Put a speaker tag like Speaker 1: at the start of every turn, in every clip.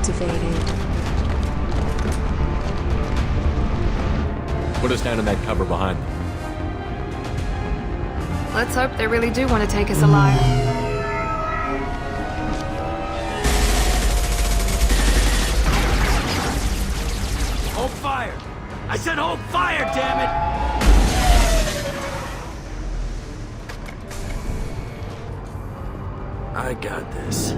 Speaker 1: activated.
Speaker 2: Put us down in that cover behind them.
Speaker 3: Let's hope they really do want to take us alive.
Speaker 4: Hold fire! I said hold fire, damn it! I got this.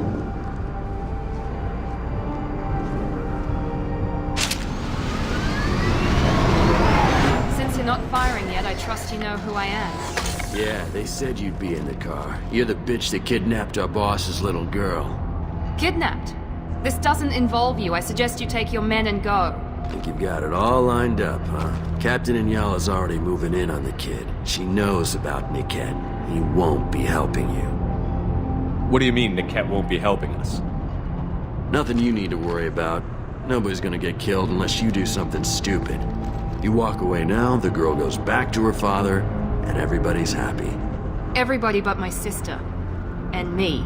Speaker 3: Since you're not firing yet, I trust you know who I am.
Speaker 4: Yeah, they said you'd be in the car. You're the bitch that kidnapped our boss's little girl.
Speaker 3: Kidnapped? This doesn't involve you. I suggest you take your men and go.
Speaker 4: Think you've got it all lined up, huh? Captain Inyala's already moving in on the kid. She knows about Niket. He won't be helping you.
Speaker 2: What do you mean Niket won't be helping us?
Speaker 4: Nothing you need to worry about. Nobody's gonna get killed unless you do something stupid. You walk away now, the girl goes back to her father, and everybody's happy.
Speaker 3: Everybody but my sister. And me.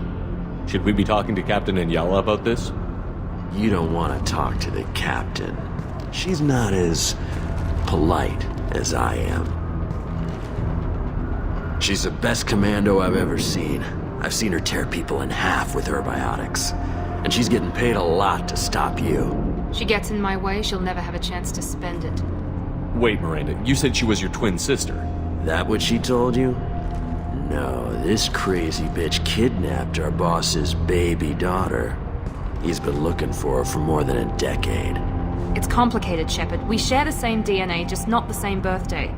Speaker 2: Should we be talking to Captain Inyala about this?
Speaker 4: You don't want to talk to the captain. She's not as polite as I am. She's the best commando I've ever seen. I've seen her tear people in half with her biotics. And she's getting paid a lot to stop you.
Speaker 3: She gets in my way, she'll never have a chance to spend it.
Speaker 2: Wait, Miranda, you said she was your twin sister.
Speaker 4: That what she told you? No, this crazy bitch kidnapped our boss's baby daughter. He's been looking for her for more than a decade.
Speaker 3: It's complicated, Shepard. We share the same DNA, just not the same birthday.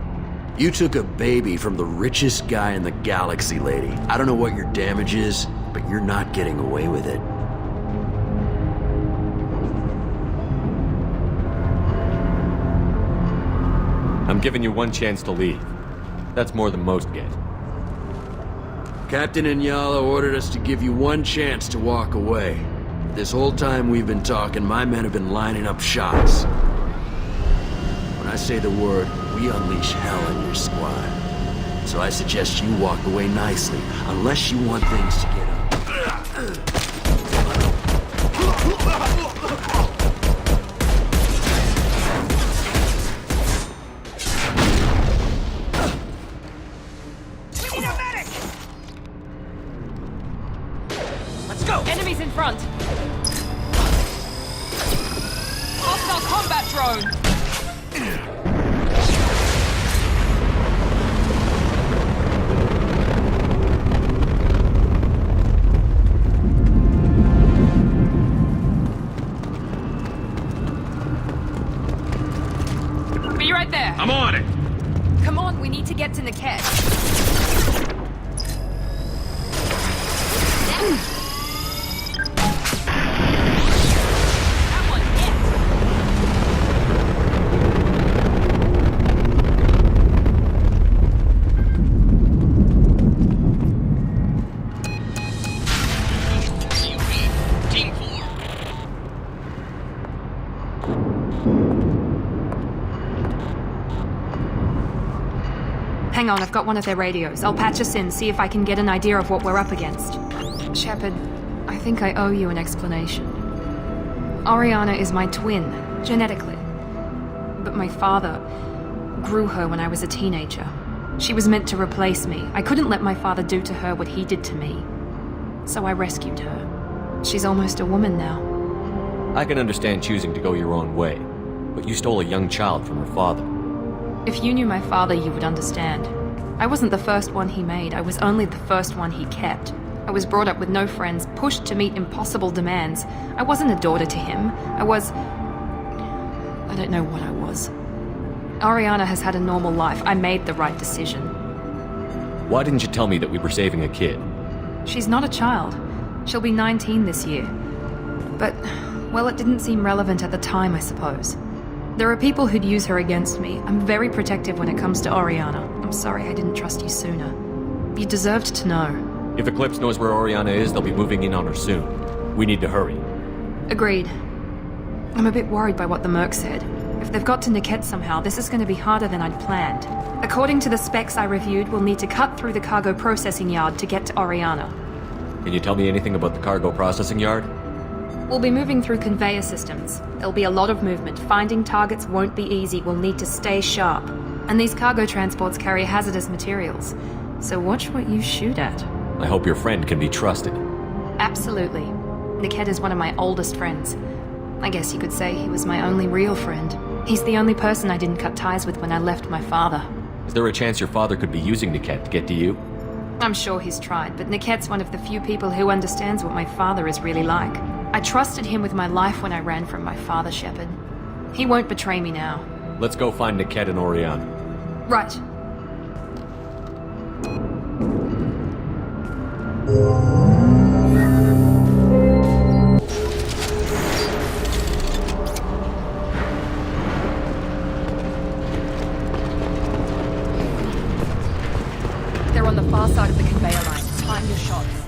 Speaker 4: You took a baby from the richest guy in the galaxy, lady. I don't know what your damage is, but you're not getting away with it.
Speaker 2: I'm giving you one chance to leave. That's more than most get.
Speaker 4: Captain Inyala ordered us to give you one chance to walk away. This whole time we've been talking, my men have been lining up shots. When I say the word, we unleash hell in your squad. So I suggest you walk away nicely, unless you want things to get up.
Speaker 5: We need a medic!
Speaker 3: Let's go! Enemies in front! Hostile combat drone! Be right there!
Speaker 5: I'm on it!
Speaker 3: Come on, we need to get to Niket. That one hit!
Speaker 5: Team 4.
Speaker 3: Hang on, I've got one of their radios. I'll patch us in, see if I can get an idea of what we're up against. Shepard, I think I owe you an explanation. Oriana is my twin, genetically. But my father grew her when I was a teenager. She was meant to replace me. I couldn't let my father do to her what he did to me. So I rescued her. She's almost a woman now.
Speaker 2: I can understand choosing to go your own way, but you stole a young child from her father.
Speaker 3: If you knew my father, you would understand. I wasn't the first one he made. I was only the first one he kept. I was brought up with no friends, pushed to meet impossible demands. I wasn't a daughter to him. I don't know what I was. Oriana has had a normal life. I made the right decision.
Speaker 2: Why didn't you tell me that we were saving a kid?
Speaker 3: She's not a child. She'll be 19 this year. But, well, it didn't seem relevant at the time, I suppose. There are people who'd use her against me. I'm very protective when it comes to Oriana. I'm sorry I didn't trust you sooner. You deserved to know.
Speaker 2: If Eclipse knows where Oriana is, they'll be moving in on her soon. We need to hurry.
Speaker 3: Agreed. I'm a bit worried by what the Merc said. If they've got to Niket somehow, this is going to be harder than I'd planned. According to the specs I reviewed, we'll need to cut through the cargo processing yard to get to Oriana.
Speaker 2: Can you tell me anything about the cargo processing yard?
Speaker 3: We'll be moving through conveyor systems. There'll be a lot of movement. Finding targets won't be easy. We'll need to stay sharp. And these cargo transports carry hazardous materials. So watch what you shoot at.
Speaker 2: I hope your friend can be trusted.
Speaker 3: Absolutely. Niket is one of my oldest friends. I guess you could say he was my only real friend. He's the only person I didn't cut ties with when I left my father.
Speaker 2: Is there a chance your father could be using Niket to get to you?
Speaker 3: I'm sure he's tried, but Niket's one of the few people who understands what my father is really like. I trusted him with my life when I ran from my father, Shepard. He won't betray me now.
Speaker 2: Let's go find Niket and Oriana.
Speaker 3: Right. They're on the far side of the conveyor line. Time your shots.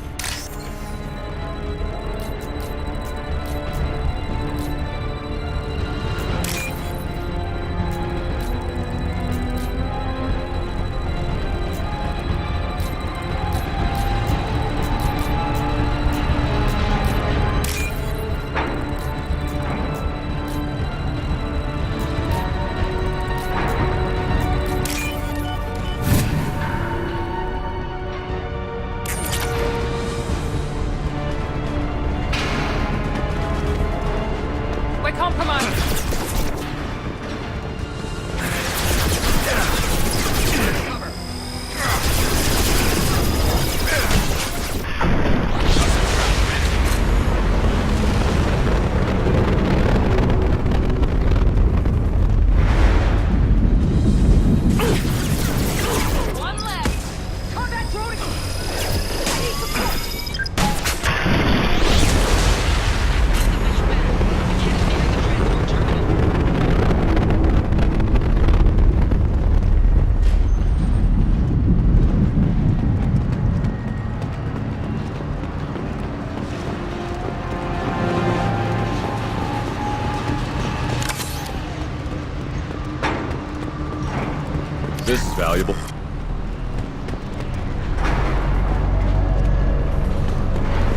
Speaker 2: This is valuable.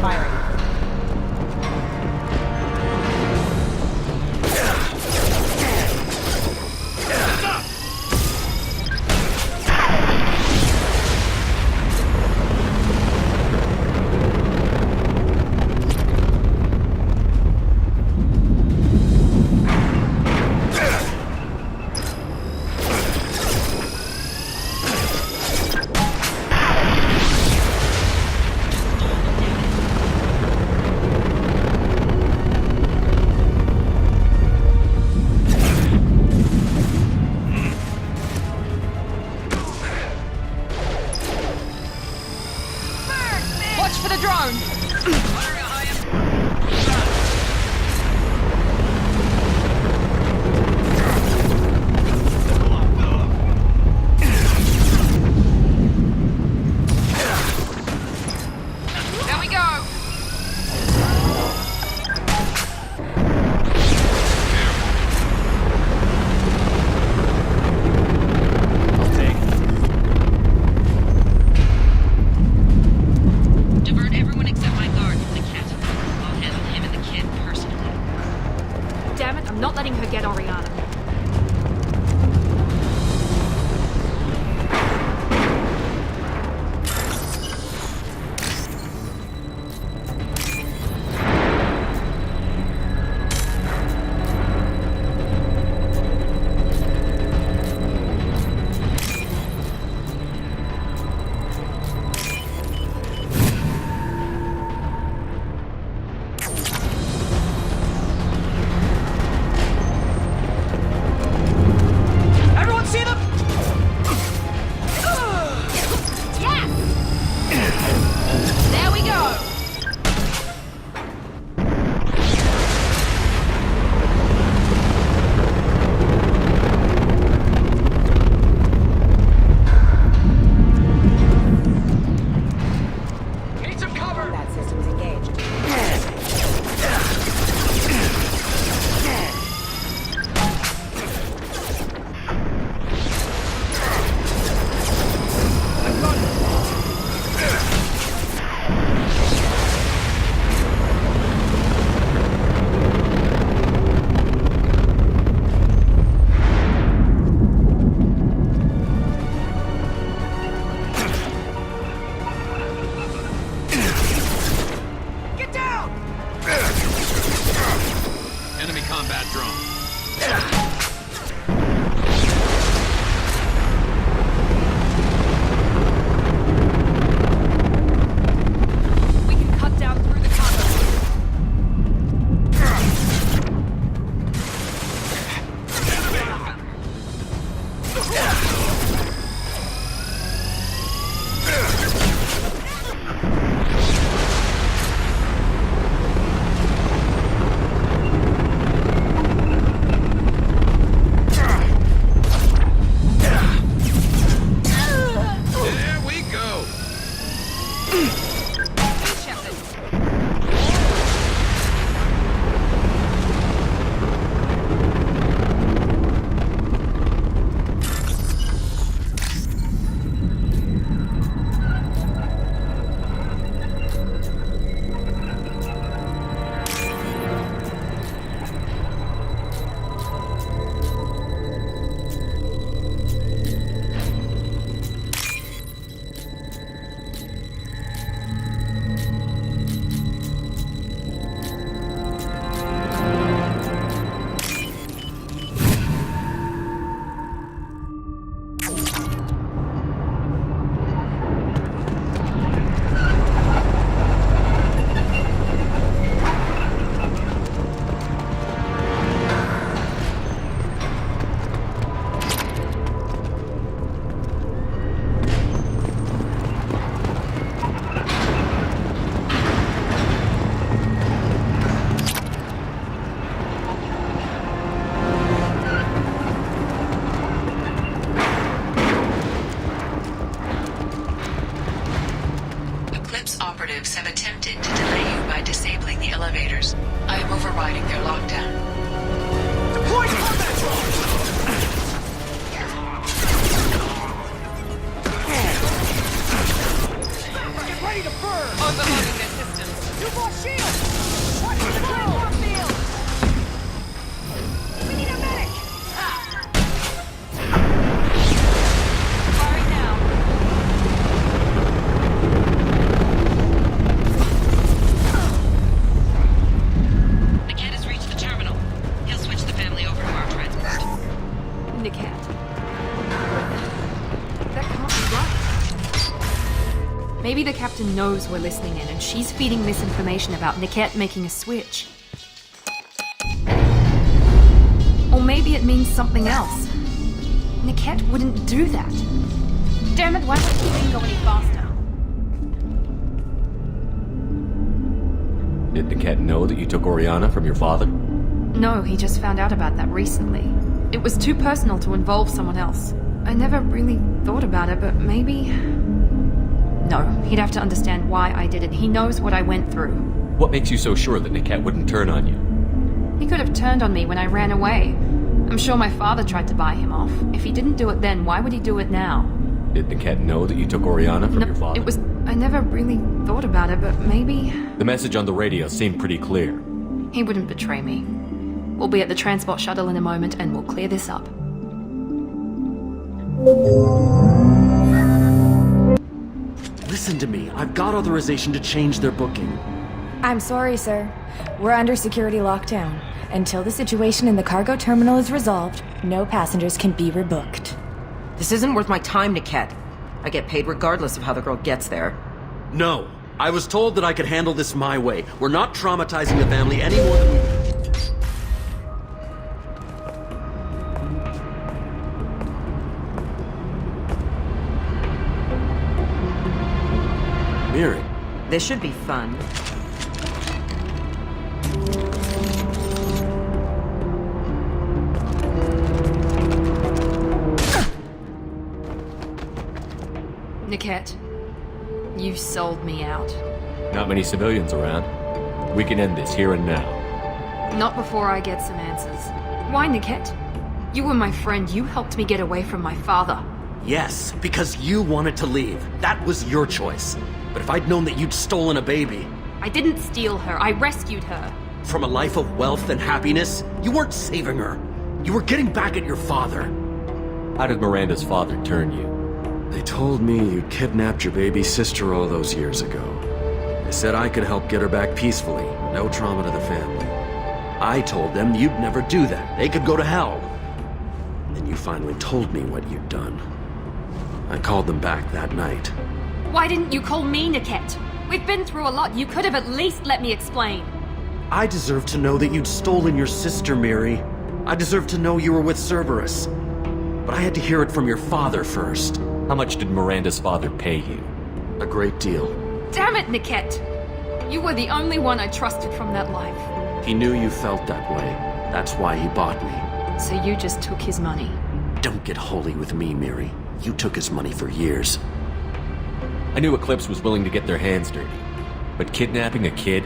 Speaker 3: Firing. Watch for the drone! There we go!
Speaker 2: I'll take.
Speaker 1: Divert everyone except my guard from the cat. I'll handle him and the kid personally.
Speaker 3: Damn it, I'm not letting her get Oriana.
Speaker 5: have attempted to delay you by disabling the elevators. I am overriding their lockdown.
Speaker 6: Deploy combat drones! Get ready to burn!
Speaker 1: Overloading their systems.
Speaker 6: You lost shields! Watch the platform field! We need a medic!
Speaker 3: Firing now.
Speaker 1: The kid has reached the terminal. He'll switch the family over to our transport.
Speaker 3: Niket. That can't be right. Maybe the captain knows we're listening in and she's feeding misinformation about Niket making a switch. Or maybe it means something else. Niket wouldn't do that. Damn it, why don't the thing go any faster?
Speaker 2: Did Niket know that you took Oriana from your father?
Speaker 3: No, he just found out about that recently. It was too personal to involve someone else. I never really thought about it, but maybe... No, he'd have to understand why I did it. He knows what I went through.
Speaker 2: What makes you so sure that Niket wouldn't turn on you?
Speaker 3: He could have turned on me when I ran away. I'm sure my father tried to buy him off. If he didn't do it then, why would he do it now?
Speaker 2: Did Niket know that you took Oriana from
Speaker 3: No,
Speaker 2: your father?
Speaker 3: it was... I never really thought about it, but maybe...
Speaker 2: The message on the radio seemed pretty clear.
Speaker 3: He wouldn't betray me. We'll be at the transport shuttle in a moment and we'll clear this up.
Speaker 4: Listen to me. I've got authorization to change their booking.
Speaker 7: I'm sorry, sir. We're under security lockdown. Until the situation in the cargo terminal is resolved, no passengers can be rebooked.
Speaker 8: This isn't worth my time, Niket. I get paid regardless of how the girl gets there.
Speaker 4: No. I was told that I could handle this my way. We're not traumatizing the family any more than we... Miri.
Speaker 8: This should be fun.
Speaker 3: Niket, you sold me out.
Speaker 2: Not many civilians around. We can end this here and now.
Speaker 3: Not before I get some answers. Why, Niket? You were my friend. You helped me get away from my father.
Speaker 4: Yes, because you wanted to leave. That was your choice. But if I'd known that you'd stolen a baby...
Speaker 3: I didn't steal her. I rescued her.
Speaker 4: From a life of wealth and happiness, you weren't saving her. You were getting back at your father.
Speaker 2: How did Miranda's father turn you?
Speaker 4: They told me you kidnapped your baby sister all those years ago. They said I could help get her back peacefully. No trauma to the family. I told them you'd never do that. They could go to hell. Then you finally told me what you'd done. I called them back that night.
Speaker 3: Why didn't you call me, Niket? We've been through a lot. You could have at least let me explain.
Speaker 4: I deserve to know that you'd stolen your sister, Miri. I deserve to know you were with Cerberus. But I had to hear it from your father first.
Speaker 2: How much did Miranda's father pay you?
Speaker 4: A great deal.
Speaker 3: Damn it, Niket! You were the only one I trusted from that life.
Speaker 4: He knew you felt that way. That's why he bought me.
Speaker 3: So you just took his money.
Speaker 4: Don't get holy with me, Miri. You took his money for years.
Speaker 2: I knew Eclipse was willing to get their hands dirty. But kidnapping a kid?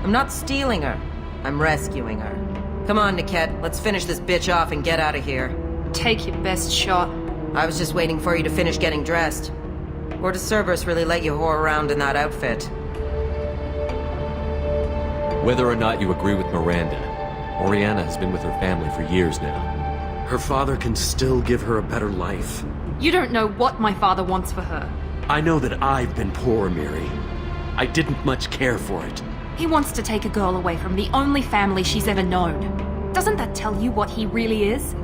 Speaker 8: I'm not stealing her. I'm rescuing her. Come on, Niket. Let's finish this bitch off and get out of here.
Speaker 3: Take your best shot.
Speaker 8: I was just waiting for you to finish getting dressed. Or does Cerberus really let you whore around in that outfit?
Speaker 2: Whether or not you agree with Miranda, Oriana has been with her family for years now.
Speaker 4: Her father can still give her a better life.
Speaker 3: You don't know what my father wants for her.
Speaker 4: I know that I've been poor, Miri. I didn't much care for it.
Speaker 3: He wants to take a girl away from the only family she's ever known. Doesn't that tell you what he really is?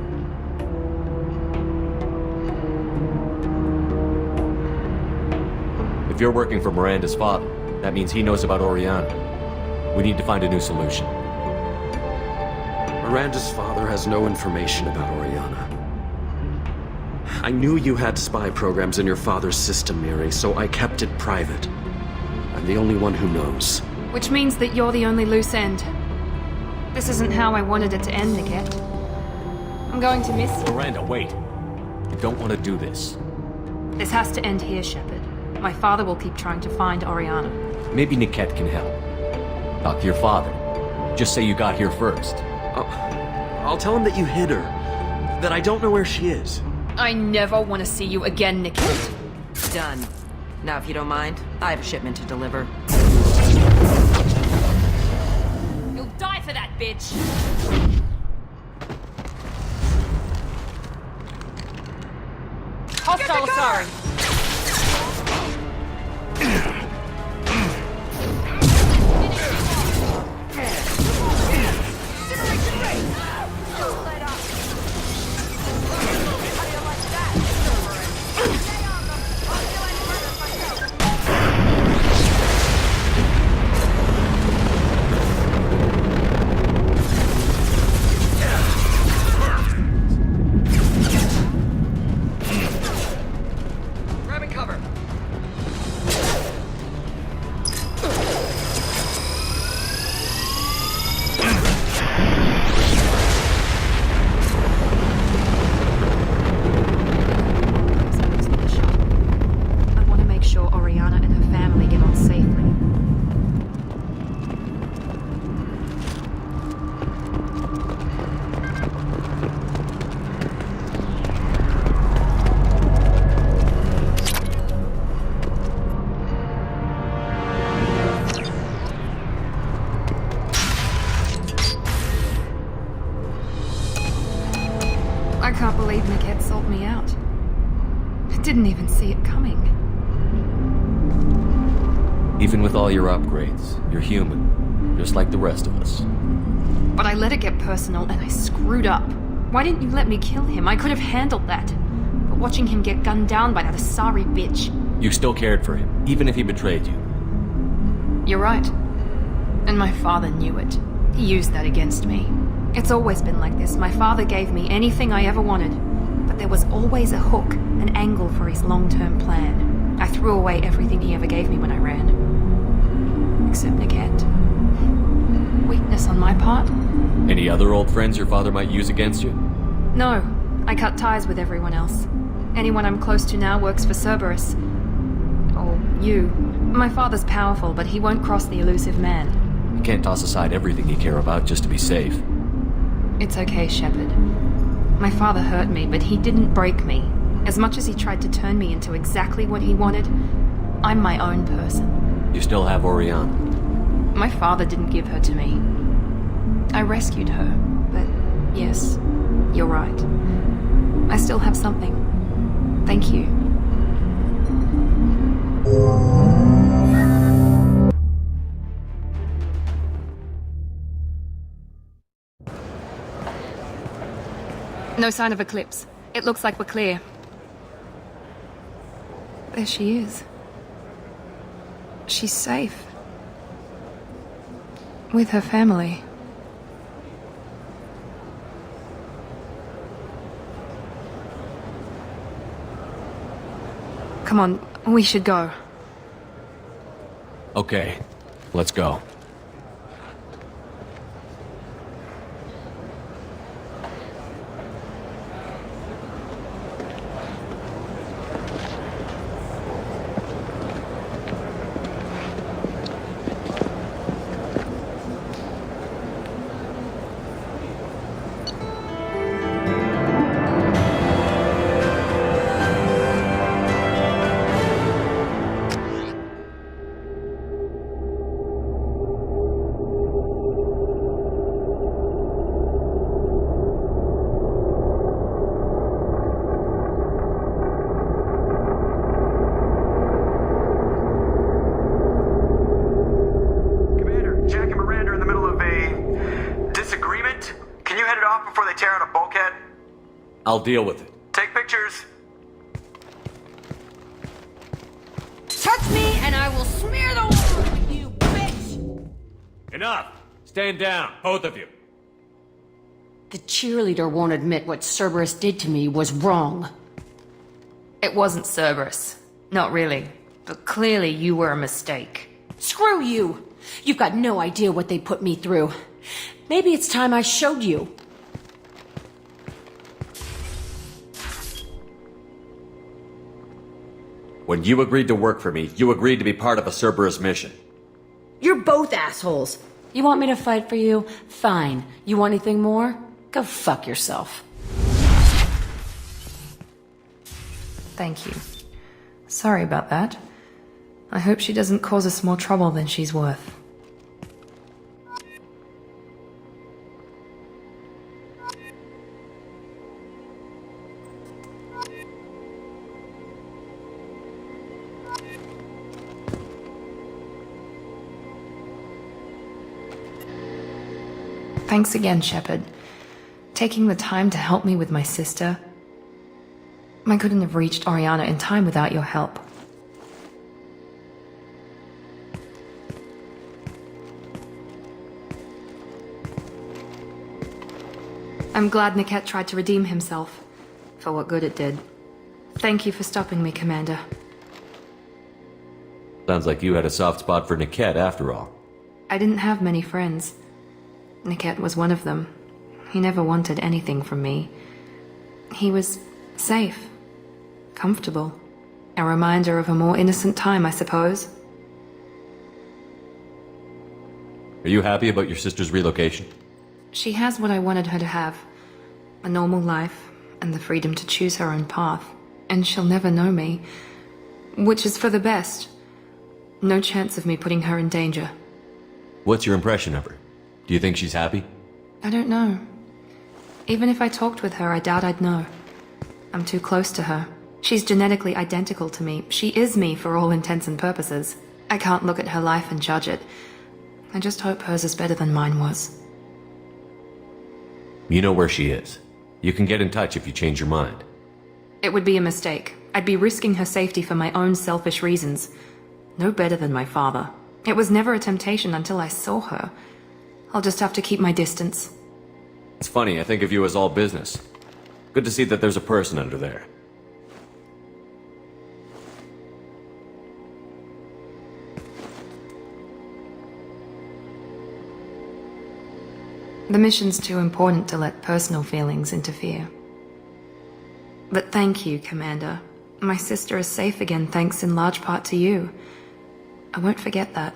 Speaker 2: If you're working for Miranda's father, that means he knows about Oriana. We need to find a new solution.
Speaker 4: Miranda's father has no information about Oriana. I knew you had spy programs in your father's system, Miri, so I kept it private. I'm the only one who knows.
Speaker 3: Which means that you're the only loose end. This isn't how I wanted it to end, Niket. I'm going to miss you.
Speaker 2: Miranda, wait. You don't want to do this.
Speaker 3: This has to end here, Shepard. My father will keep trying to find Oriana.
Speaker 2: Maybe Niket can help. Talk to your father. Just say you got here first.
Speaker 4: I'll tell him that you hid her. That I don't know where she is.
Speaker 3: I never want to see you again, Niket.
Speaker 8: Done. Now, if you don't mind, I have a shipment to deliver.
Speaker 3: You'll die for that, bitch! Hostile, sorry.
Speaker 6: Grabbing cover.
Speaker 3: I want to make sure Oriana and her family get on safely. I can't believe Niket sold me out. I didn't even see it coming.
Speaker 2: Even with all your upgrades, you're human. Just like the rest of us.
Speaker 3: But I let it get personal and I screwed up. Why didn't you let me kill him? I could have handled that. But watching him get gunned down by that Asari bitch.
Speaker 2: You still cared for him, even if he betrayed you.
Speaker 3: You're right. And my father knew it. He used that against me. It's always been like this. My father gave me anything I ever wanted. But there was always a hook, an angle for his long-term plan. I threw away everything he ever gave me when I ran. Except Niket. Weakness on my part?
Speaker 2: Any other old friends your father might use against you?
Speaker 3: No. I cut ties with everyone else. Anyone I'm close to now works for Cerberus. Or you. My father's powerful, but he won't cross the elusive man.
Speaker 2: You can't toss aside everything you care about just to be safe.
Speaker 3: It's okay, Shepard. My father hurt me, but he didn't break me. As much as he tried to turn me into exactly what he wanted, I'm my own person.
Speaker 2: You still have Oriana.
Speaker 3: My father didn't give her to me. I rescued her, but yes, you're right. I still have something. Thank you. No sign of eclipse. It looks like we're clear. There she is. She's safe. With her family. Come on, we should go.
Speaker 2: Okay, let's go. I'll deal with it.
Speaker 9: Take pictures.
Speaker 6: Touch me and I will smear the water with you, bitch!
Speaker 2: Enough! Stand down, both of you.
Speaker 10: The cheerleader won't admit what Cerberus did to me was wrong.
Speaker 3: It wasn't Cerberus. Not really. But clearly you were a mistake.
Speaker 10: Screw you! You've got no idea what they put me through. Maybe it's time I showed you.
Speaker 2: When you agreed to work for me, you agreed to be part of a Cerberus mission.
Speaker 10: You're both assholes. You want me to fight for you? Fine. You want anything more? Go fuck yourself.
Speaker 3: Thank you. Sorry about that. I hope she doesn't cause us more trouble than she's worth. Thanks again, Shepard. Taking the time to help me with my sister. I couldn't have reached Oriana in time without your help. I'm glad Niket tried to redeem himself, for what good it did. Thank you for stopping me, Commander.
Speaker 2: Sounds like you had a soft spot for Niket after all.
Speaker 3: I didn't have many friends. Niket was one of them. He never wanted anything from me. He was safe, comfortable. A reminder of a more innocent time, I suppose.
Speaker 2: Are you happy about your sister's relocation?
Speaker 3: She has what I wanted her to have. A normal life, and the freedom to choose her own path. And she'll never know me. Which is for the best. No chance of me putting her in danger.
Speaker 2: What's your impression of her? Do you think she's happy?
Speaker 3: I don't know. Even if I talked with her, I doubt I'd know. I'm too close to her. She's genetically identical to me. She is me for all intents and purposes. I can't look at her life and judge it. I just hope hers is better than mine was.
Speaker 2: You know where she is. You can get in touch if you change your mind.
Speaker 3: It would be a mistake. I'd be risking her safety for my own selfish reasons. No better than my father. It was never a temptation until I saw her. I'll just have to keep my distance.
Speaker 2: It's funny, I think of you as all business. Good to see that there's a person under there.
Speaker 3: The mission's too important to let personal feelings interfere. But thank you, Commander. My sister is safe again thanks in large part to you. I won't forget that.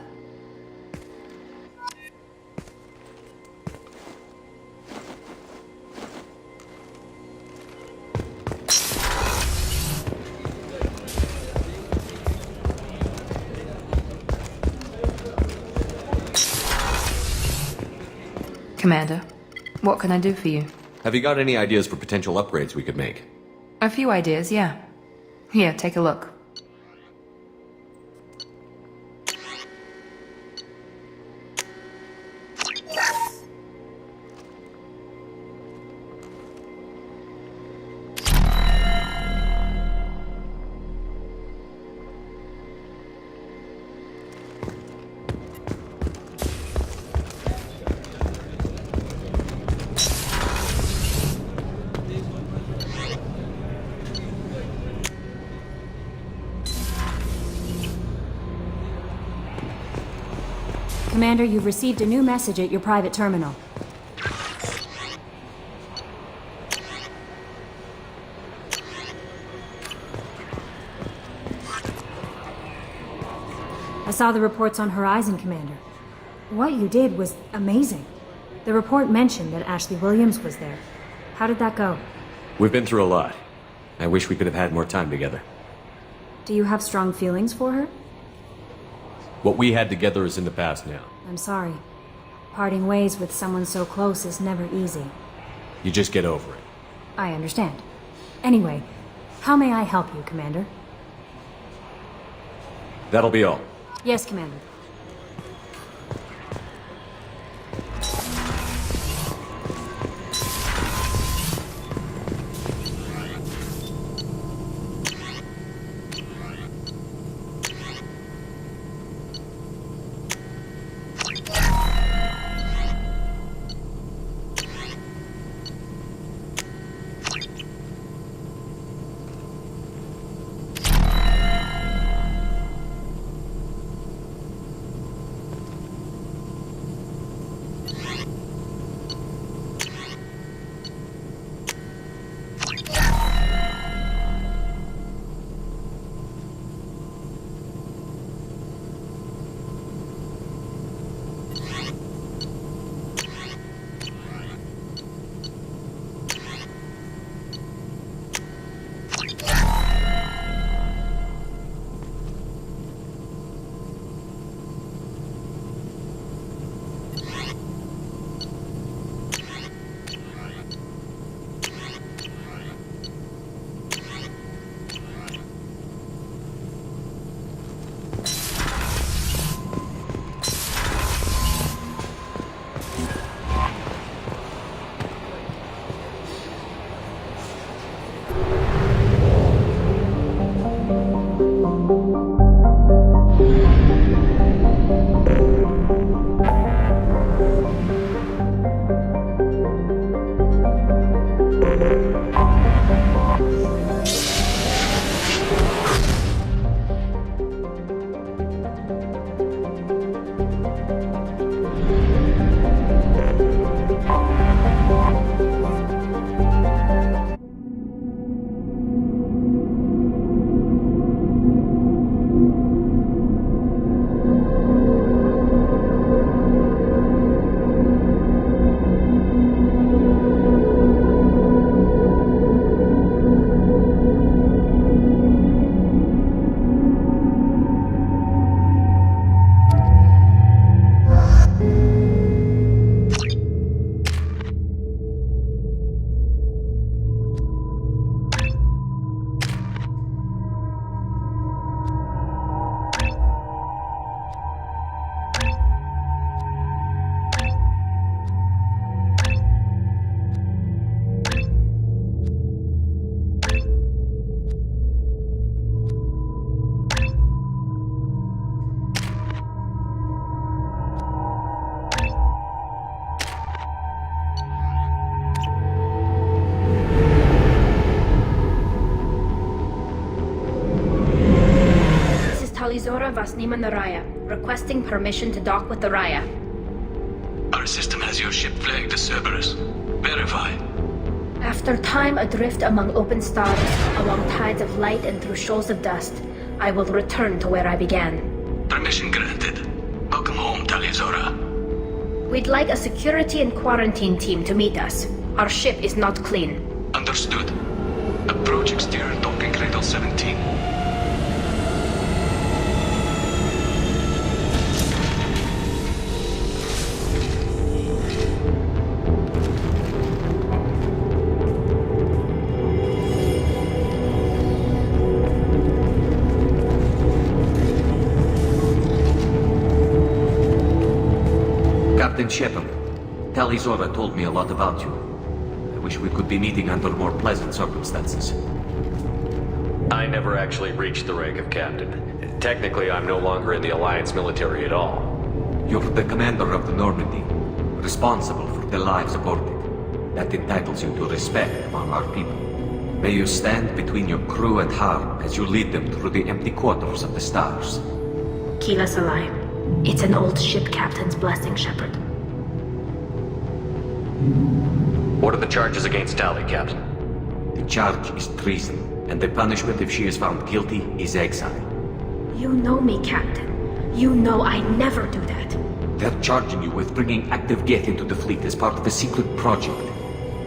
Speaker 3: Commander, what can I do for you?
Speaker 2: Have you got any ideas for potential upgrades we could make?
Speaker 3: A few ideas, yeah. Here, take a look.
Speaker 9: Commander, you've received a new message at your private terminal. I saw the reports on Horizon, Commander. What you did was amazing. The report mentioned that Ashley Williams was there. How did that go?
Speaker 2: We've been through a lot. I wish we could have had more time together.
Speaker 9: Do you have strong feelings for her?
Speaker 2: What we had together is in the past now.
Speaker 9: I'm sorry. Parting ways with someone so close is never easy.
Speaker 2: You just get over it.
Speaker 9: I understand. Anyway, how may I help you, Commander?
Speaker 2: That'll be all.
Speaker 9: Yes, Commander.
Speaker 11: Zora Vasnima Naraya, requesting permission to dock with the Raya.
Speaker 12: Our system has your ship flagged as Cerberus. Verify.
Speaker 11: After time adrift among open stars, along tides of light and through shoals of dust, I will return to where I began.
Speaker 12: Permission granted. Welcome home, Talizora.
Speaker 11: We'd like a security and quarantine team to meet us. Our ship is not clean.
Speaker 12: Understood. Approach exterior docking cradle 17.
Speaker 2: Captain Shepard, Talizora told me a lot about you. I wish we could be meeting under more pleasant circumstances.
Speaker 13: I never actually reached the rank of captain. Technically, I'm no longer in the Alliance military at all.
Speaker 2: You're the commander of the Normandy, responsible for the lives aborted. That entitles you to respect among our people. May you stand between your crew and harm as you lead them through the empty quarters of the stars.
Speaker 11: Kiva Salai. It's an old ship captain's blessing, Shepard.
Speaker 13: What are the charges against Tali, Captain?
Speaker 2: The charge is treason, and the punishment if she is found guilty is exile.
Speaker 11: You know me, Captain. You know I never do that.
Speaker 2: They're charging you with bringing active Geth into the fleet as part of a secret project.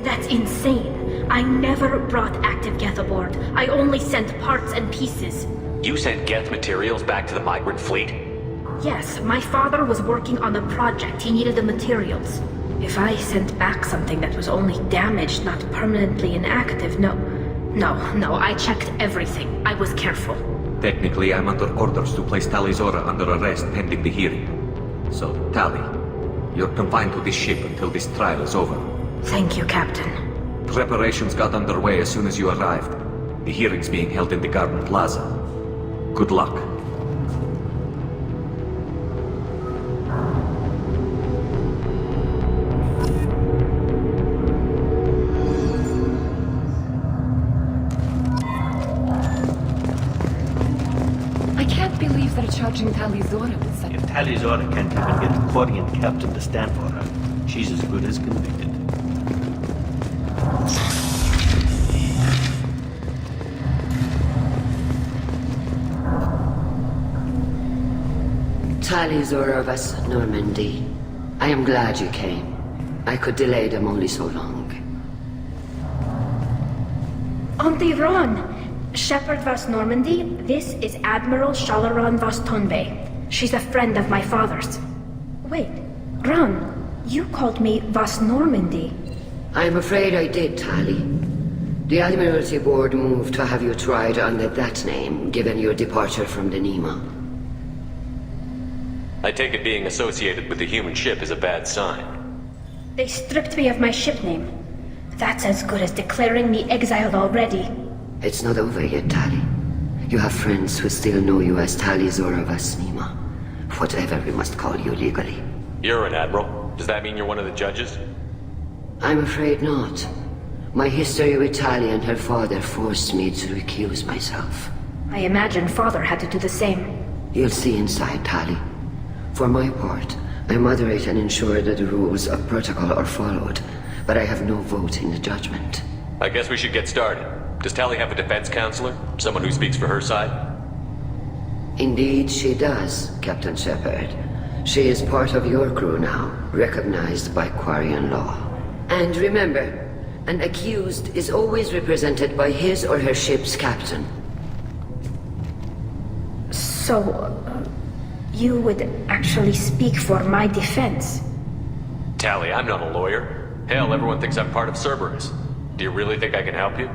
Speaker 11: That's insane. I never brought active Geth aboard. I only sent parts and pieces.
Speaker 13: You sent Geth materials back to the migrant fleet?
Speaker 11: Yes, my father was working on a project. He needed the materials. If I sent back something that was only damaged, not permanently inactive, no, I checked everything. I was careful.
Speaker 2: Technically, I'm under orders to place Talizora under arrest pending the hearing. So, Tali, you're confined to this ship until this trial is over.
Speaker 11: Thank you, Captain.
Speaker 2: Preparations got underway as soon as you arrived. The hearing's being held in the Garden Plaza. Good luck.
Speaker 3: They're charging Talizora with such...
Speaker 14: If Talizora can't even get the Quarian captain to stand for her, she's as good as convicted.
Speaker 10: Talizora of us, Normandy. I am glad you came. I could delay them only so long.
Speaker 11: Auntie Ron! Shepard Vas Normandy, this is Admiral Shalaron Vas Tonbe. She's a friend of my father's. Wait, Ron, you called me Vas Normandy.
Speaker 10: I'm afraid I did, Tali. The Admiralty Board moved to have you tried under that name, given your departure from the Nema.
Speaker 13: I take it being associated with the human ship is a bad sign.
Speaker 11: They stripped me of my ship name. That's as good as declaring me exiled already.
Speaker 10: It's not over yet, Tali. You have friends who still know you as Talizora Vas Nema. Whatever we must call you legally.
Speaker 13: You're an admiral. Does that mean you're one of the judges?
Speaker 10: I'm afraid not. My history with Tali and her father forced me to recuse myself.
Speaker 11: I imagine Father had to do the same.
Speaker 10: You'll see inside, Tali. For my part, I moderate and ensure that the rules of protocol are followed, but I have no vote in the judgment.
Speaker 13: I guess we should get started. Does Tali have a defense counselor? Someone who speaks for her side?
Speaker 10: Indeed, she does, Captain Shepard. She is part of your crew now, recognized by Quarian law. And remember, an accused is always represented by his or her ship's captain.
Speaker 11: So, you would actually speak for my defense?
Speaker 13: Tali, I'm not a lawyer. Hell, everyone thinks I'm part of Cerberus. Do you really think I can help you?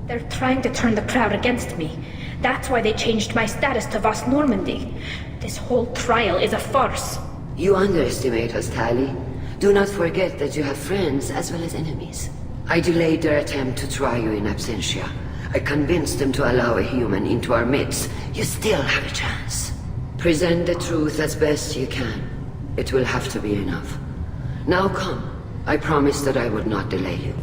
Speaker 11: They're trying to turn the crowd against me. That's why they changed my status to Vast Normandy. This whole trial is a farce.
Speaker 10: You underestimate us, Tali. Do not forget that you have friends as well as enemies. I delayed their attempt to try you in absentia. I convinced them to allow a human into our midst. You still have a chance. Present the truth as best you can. It will have to be enough. Now come. I promised that I would not delay you.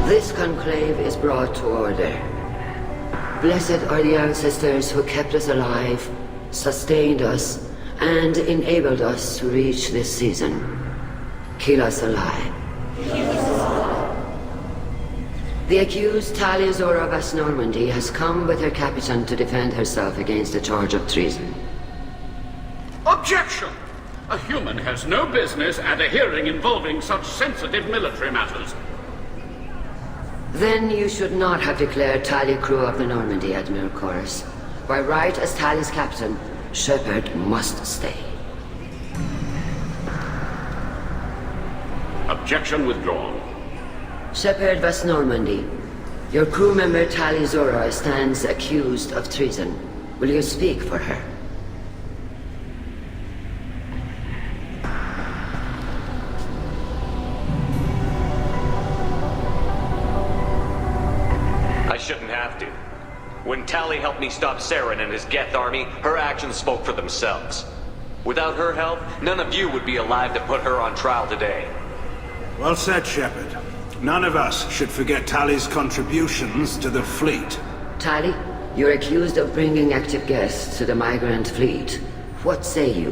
Speaker 10: This conclave is brought to order. Blessed are the ancestors who kept us alive, sustained us, and enabled us to reach this season. Kill us alive. The accused Tali Zora Vast Normandy has come with her captain to defend herself against a charge of treason.
Speaker 15: Objection! A human has no business at a hearing involving such sensitive military matters.
Speaker 10: Then you should not have declared Tali crew of the Normandy, Admiral Chorus. By right as Tali's captain, Shepard must stay.
Speaker 15: Objection withdrawn.
Speaker 10: Shepard Vast Normandy, your crew member Tali Zora stands accused of treason. Will you speak for her?
Speaker 13: Shouldn't have to. When Tali helped me stop Saren and his Geth army, her actions spoke for themselves. Without her help, none of you would be alive to put her on trial today.
Speaker 16: Well said, Shepard. None of us should forget Tali's contributions to the fleet.
Speaker 10: Tali, you're accused of bringing active guests to the migrant fleet. What say you?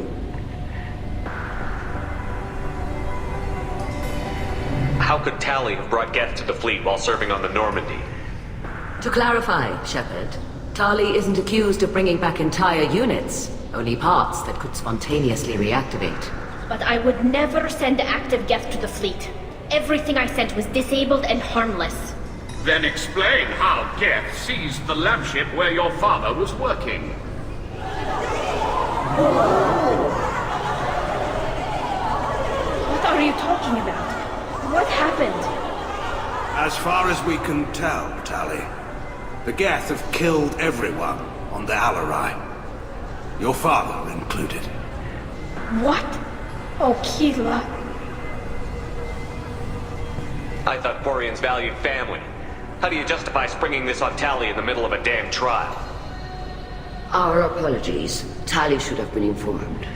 Speaker 13: How could Tali have brought Geth to the fleet while serving on the Normandy?
Speaker 8: To clarify, Shepard, Tali isn't accused of bringing back entire units, only parts that could spontaneously reactivate.
Speaker 11: But I would never send active Geth to the fleet. Everything I sent was disabled and harmless.
Speaker 15: Then explain how Geth seized the lab ship where your father was working.
Speaker 11: What are you talking about? What happened?
Speaker 16: As far as we can tell, Tali, the Geth have killed everyone on the Alarai. Your father included.
Speaker 11: What? Oh, Keela.
Speaker 13: I thought Quarians valued family. How do you justify springing this on Tali in the middle of a damn trial?
Speaker 10: Our apologies. Tali should have been informed.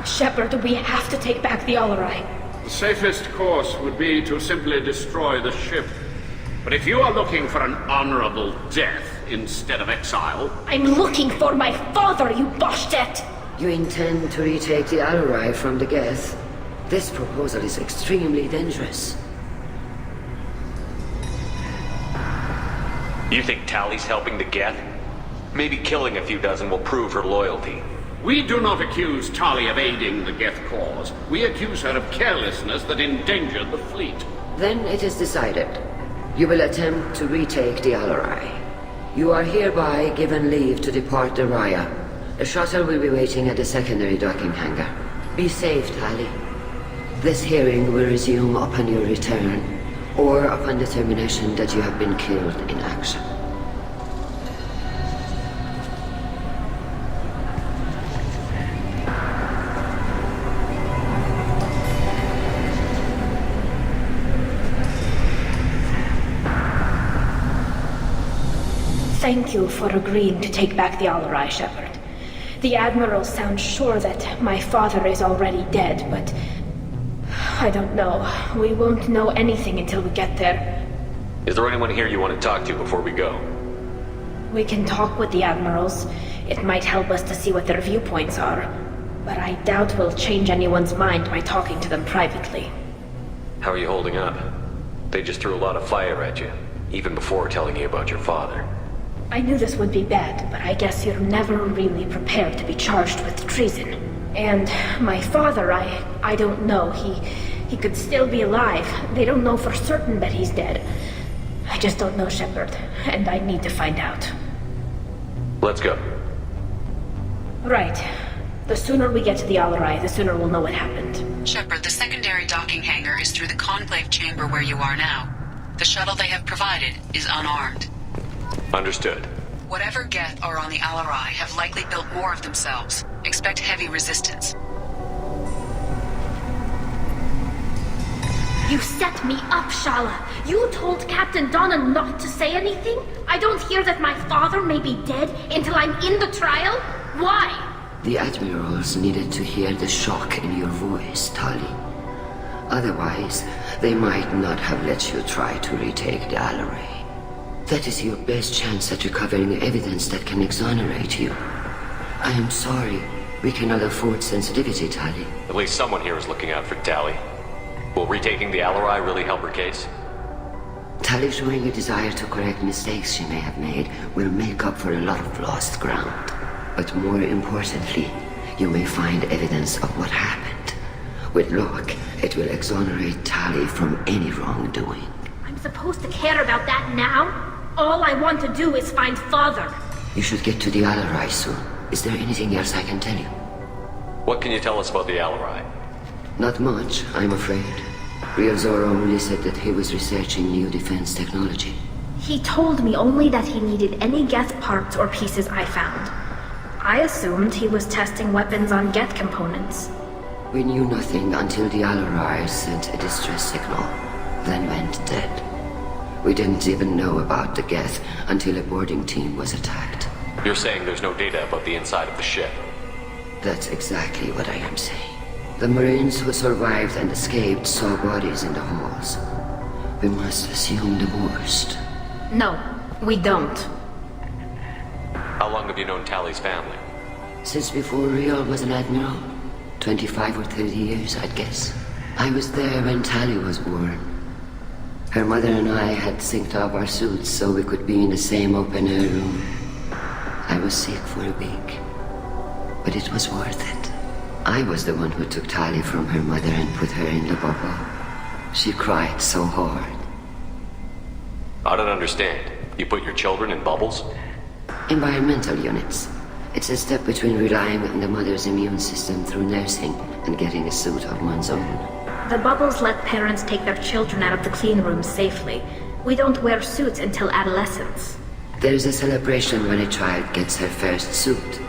Speaker 11: Shepard, we have to take back the Alarai.
Speaker 15: The safest course would be to simply destroy the ship. But if you are looking for an honorable death instead of exile...
Speaker 11: I'm looking for my father, you bastet!
Speaker 10: You intend to retake the Alarai from the Geth? This proposal is extremely dangerous.
Speaker 13: You think Tali's helping the Geth? Maybe killing a few dozen will prove her loyalty.
Speaker 15: We do not accuse Tali of aiding the Geth cause. We accuse her of carelessness that endangered the fleet.
Speaker 10: Then it is decided. You will attempt to retake the Alarai. You are hereby given leave to depart the Raya. A shuttle will be waiting at the secondary docking hangar. Be safe, Tali. This hearing will resume upon your return, or upon determination that you have been killed in action.
Speaker 11: Thank you for agreeing to take back the Alarai, Shepard. The Admiral sounds sure that my father is already dead, but I don't know. We won't know anything until we get there.
Speaker 13: Is there anyone here you want to talk to before we go?
Speaker 11: We can talk with the Admirals. It might help us to see what their viewpoints are, but I doubt we'll change anyone's mind by talking to them privately.
Speaker 13: How are you holding up? They just threw a lot of fire at you, even before telling you about your father.
Speaker 11: I knew this would be bad, but I guess you're never really prepared to be charged with treason. And my father, I don't know. He could still be alive. They don't know for certain that he's dead. I just don't know, Shepard, and I need to find out.
Speaker 13: Let's go.
Speaker 11: Right. The sooner we get to the Alarai, the sooner we'll know what happened.
Speaker 5: Shepard, the secondary docking hangar is through the conclave chamber where you are now. The shuttle they have provided is unarmed.
Speaker 13: Understood.
Speaker 5: Whatever Geth are on the Alarai have likely built more of themselves. Expect heavy resistance.
Speaker 11: You set me up, Shala. You told Captain Donna not to say anything? I don't hear that my father may be dead until I'm in the trial? Why?
Speaker 10: The Admirals needed to hear the shock in your voice, Tali. Otherwise, they might not have let you try to retake the Alarai. That is your best chance at recovering evidence that can exonerate you. I am sorry. We cannot afford sensitivity, Tali.
Speaker 13: At least someone here is looking out for Tali. Will retaking the Alarai really help her case?
Speaker 10: Tali showing a desire to correct mistakes she may have made will make up for a lot of lost ground. But more importantly, you may find evidence of what happened. With luck, it will exonerate Tali from any wrongdoing.
Speaker 11: I'm supposed to care about that now? All I want to do is find Father.
Speaker 10: You should get to the Alarai soon. Is there anything else I can tell you?
Speaker 13: What can you tell us about the Alarai?
Speaker 10: Not much, I'm afraid. Real Zoro only said that he was researching new defense technology.
Speaker 11: He told me only that he needed any Geth parts or pieces I found. I assumed he was testing weapons on Geth components.
Speaker 10: We knew nothing until the Alarai sent a distress signal, then went dead. We didn't even know about the Geth until a boarding team was attacked.
Speaker 13: You're saying there's no data about the inside of the ship?
Speaker 10: That's exactly what I am saying. The Marines who survived and escaped saw bodies in the halls. We must assume the worst.
Speaker 11: No, we don't.
Speaker 13: How long have you known Tali's family?
Speaker 10: Since before Real was an admiral. 25 or 30 years, I'd guess. I was there when Tali was born. Her mother and I had synced up our suits so we could be in the same open-air room. I was sick for a week, but it was worth it. I was the one who took Tali from her mother and put her in the bubble. She cried so hard.
Speaker 13: I don't understand. You put your children in bubbles?
Speaker 10: Environmental units. It's a step between relying on the mother's immune system through nursing and getting a suit of one's own.
Speaker 11: The bubbles let parents take their children out of the clean rooms safely. We don't wear suits until adolescence.
Speaker 10: There's a celebration when a child gets her first suit.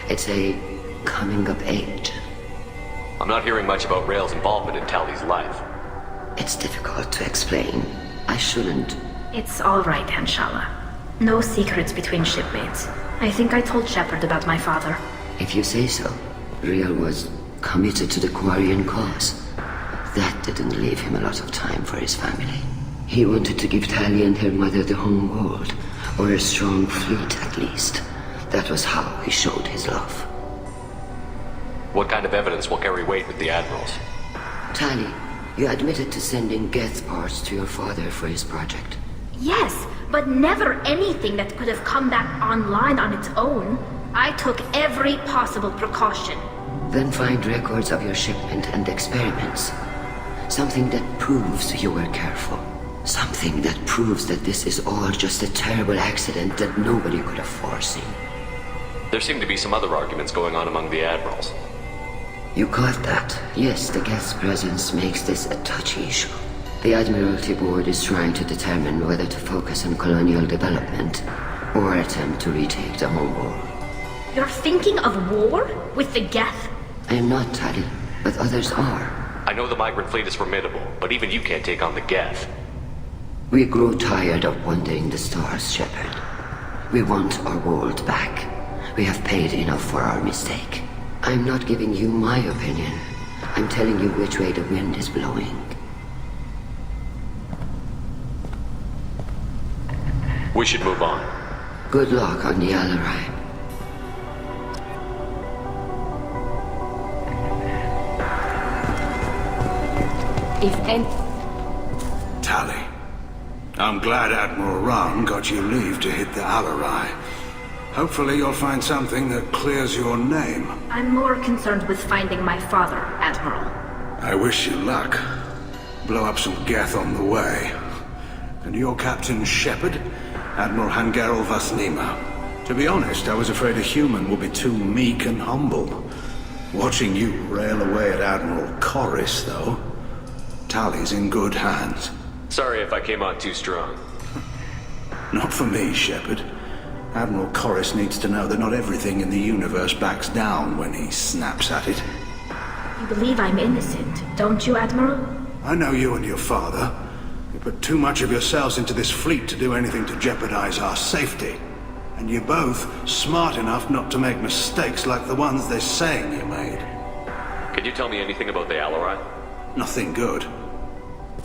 Speaker 10: It's a coming of age.
Speaker 13: I'm not hearing much about Rail's involvement in Tali's life.
Speaker 10: It's difficult to explain. I shouldn't.
Speaker 11: It's all right, Anshala. No secrets between shipmates. I think I told Shepard about my father.
Speaker 10: If you say so. Real was committed to the Quarian cause. That didn't leave him a lot of time for his family. He wanted to give Tali and her mother the home world, or a strong fleet at least. That was how he showed his love.
Speaker 13: What kind of evidence will carry weight with the Admirals?
Speaker 10: Tali, you admitted to sending Geth parts to your father for his project.
Speaker 11: Yes, but never anything that could have come back online on its own. I took every possible precaution.
Speaker 10: Then find records of your shipment and experiments. Something that proves you were careful. Something that proves that this is all just a terrible accident that nobody could have foreseen.
Speaker 13: There seem to be some other arguments going on among the Admirals.
Speaker 10: You caught that. Yes, the Geth's presence makes this a touchy issue. The Admiralty Board is trying to determine whether to focus on colonial development or attempt to retake the home world.
Speaker 11: You're thinking of war? With the Geth?
Speaker 10: I am not, Tali, but others are.
Speaker 13: I know the migrant fleet is formidable, but even you can't take on the Geth.
Speaker 10: We grow tired of wandering the stars, Shepard. We want our world back. We have paid enough for our mistake. I'm not giving you my opinion. I'm telling you which way the wind is blowing.
Speaker 13: We should move on.
Speaker 10: Good luck on the Alarai.
Speaker 9: If any...
Speaker 16: Tali, I'm glad Admiral Rahn got you leave to hit the Alarai. Hopefully you'll find something that clears your name.
Speaker 11: I'm more concerned with finding my father, Admiral.
Speaker 16: I wish you luck. Blow up some Geth on the way. And your Captain Shepard, Admiral Hangarel Vasnima. To be honest, I was afraid a human would be too meek and humble. Watching you rail away at Admiral Corris, though, Tali's in good hands.
Speaker 13: Sorry if I came on too strong.
Speaker 16: Not for me, Shepard. Admiral Corris needs to know that not everything in the universe backs down when he snaps at it.
Speaker 11: You believe I'm innocent, don't you, Admiral?
Speaker 16: I know you and your father. You put too much of yourselves into this fleet to do anything to jeopardize our safety. And you're both smart enough not to make mistakes like the ones they're saying you made.
Speaker 13: Can you tell me anything about the Alarai?
Speaker 16: Nothing good.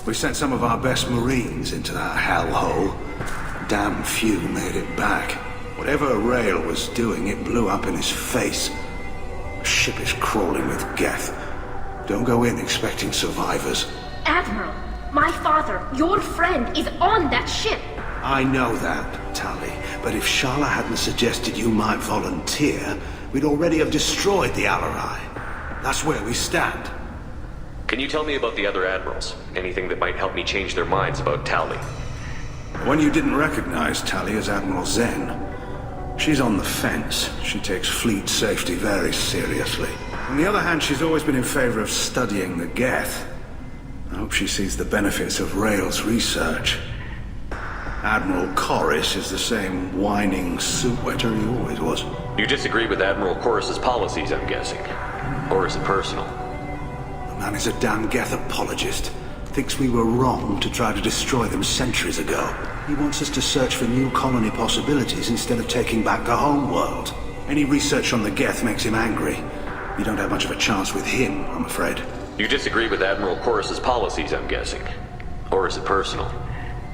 Speaker 16: We sent some of our best Marines into that hellhole. Damn few made it back. Whatever Rail was doing, it blew up in his face. The ship is crawling with Geth. Don't go in expecting survivors.
Speaker 11: Admiral, my father, your friend, is on that ship.
Speaker 16: I know that, Tali, but if Shala hadn't suggested you might volunteer, we'd already have destroyed the Alarai. That's where we stand.
Speaker 13: Can you tell me about the other admirals? Anything that might help me change their minds about Tali?
Speaker 16: One you didn't recognize Tali as Admiral Zen. She's on the fence. She takes fleet safety very seriously. On the other hand, she's always been in favor of studying the Geth. I hope she sees the benefits of Rail's research. Admiral Corris is the same whining suit-wetter he always was.
Speaker 13: You disagree with Admiral Corris's policies, I'm guessing. Or is it personal?
Speaker 16: The man is a damn Geth apologist. Thinks we were wrong to try to destroy them centuries ago. He wants us to search for new colony possibilities instead of taking back the home world. Any research on the Geth makes him angry. You don't have much of a chance with him, I'm afraid.
Speaker 13: You disagree with Admiral Corris's policies, I'm guessing. Or is it personal?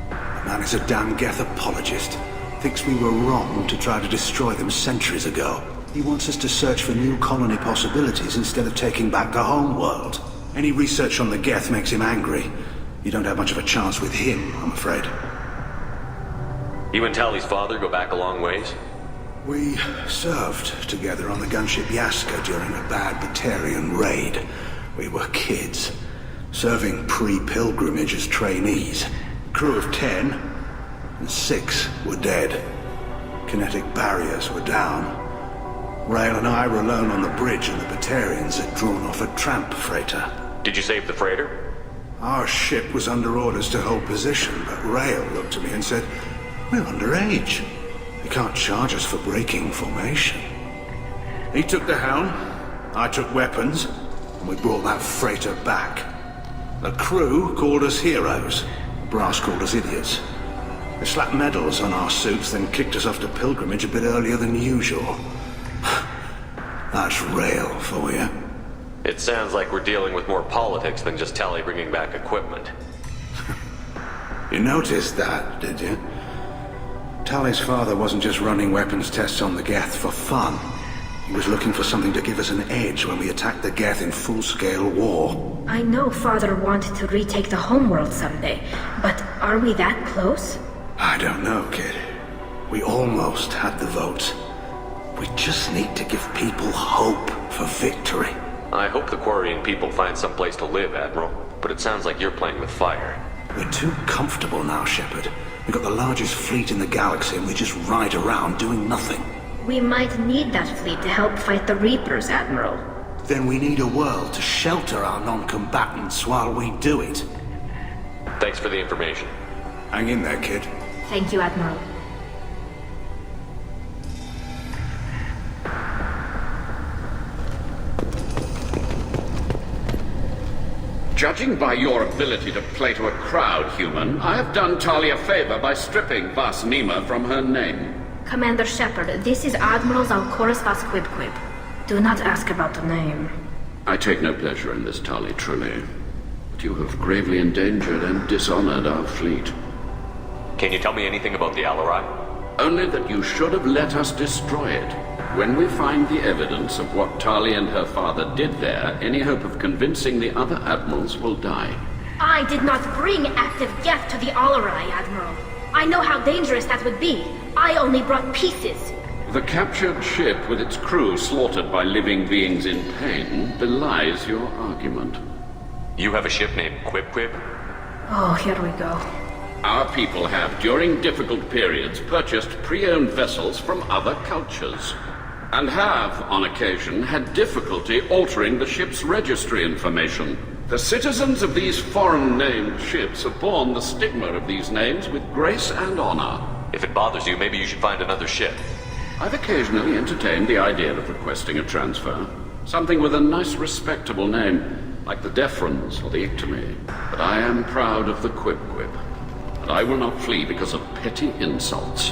Speaker 16: The man is a damn Geth apologist. Thinks we were wrong to try to destroy them centuries ago. He wants us to search for new colony possibilities instead of taking back the home world. Any research on the Geth makes him angry. You don't have much of a chance with him, I'm afraid.
Speaker 13: You and Tali's father go back a long ways?
Speaker 16: We served together on the gunship Yaska during a bad Batarian raid. We were kids, serving pre-pilgrimage as trainees. Crew of 10, and 6 were dead. Kinetic barriers were down. Rail and I were alone on the bridge, and the Batarians had drawn off a tramp freighter.
Speaker 13: Did you save the freighter?
Speaker 16: Our ship was under orders to hold position, but Rail looked at me and said, "We're underage. You can't charge us for breaking formation." He took the helm, I took weapons, and we brought that freighter back. The crew called us heroes. The brass called us idiots. They slapped medals on our suits, then kicked us off to pilgrimage a bit earlier than usual. That's Rail for you.
Speaker 13: It sounds like we're dealing with more politics than just Tali bringing back equipment.
Speaker 16: You noticed that, did you? Tali's father wasn't just running weapons tests on the Geth for fun. He was looking for something to give us an edge when we attacked the Geth in full-scale war.
Speaker 11: I know Father wanted to retake the homeworld someday, but are we that close?
Speaker 16: I don't know, kid. We almost had the votes. We just need to give people hope for victory.
Speaker 13: I hope the Quarian people find some place to live, Admiral, but it sounds like you're playing with fire.
Speaker 16: We're too comfortable now, Shepard. We've got the largest fleet in the galaxy and we just ride around doing nothing.
Speaker 11: We might need that fleet to help fight the Reapers, Admiral.
Speaker 16: then we need a world to shelter our non-combatants while we do it.
Speaker 13: Thanks for the information.
Speaker 16: Hang in there, kid.
Speaker 11: Thank you, Admiral.
Speaker 15: Judging by your ability to play to a crowd, human, I have done Tali a favor by stripping Vas Nima from her name.
Speaker 11: Commander Shepard, this is Admiral Zalkorus Vas Quibquib. Do not ask about the name.
Speaker 15: I take no pleasure in this, Tali, truly. But you have gravely endangered and dishonored our fleet.
Speaker 13: Can you tell me anything about the Alarai?
Speaker 15: Only that you should have let us destroy it. When we find the evidence of what Tali and her father did there, any hope of convincing the other admirals will die.
Speaker 11: I did not bring active Geth to the Alarai, Admiral. I know how dangerous that would be. I only brought pieces.
Speaker 15: The captured ship with its crew slaughtered by living beings in pain belies your argument.
Speaker 13: You have a ship named Quib?
Speaker 11: Oh, here we go.
Speaker 15: Our people have, during difficult periods, purchased pre-owned vessels from other cultures, and have, on occasion, had difficulty altering the ship's registry information. The citizens of these foreign-named ships have borne the stigma of these names with grace and honor.
Speaker 13: If it bothers you, maybe you should find another ship.
Speaker 15: I've occasionally entertained the idea of requesting a transfer. Something with a nice, respectable name, like the Defrons or the Ictomy. But I am proud of the Quib, and I will not flee because of petty insults.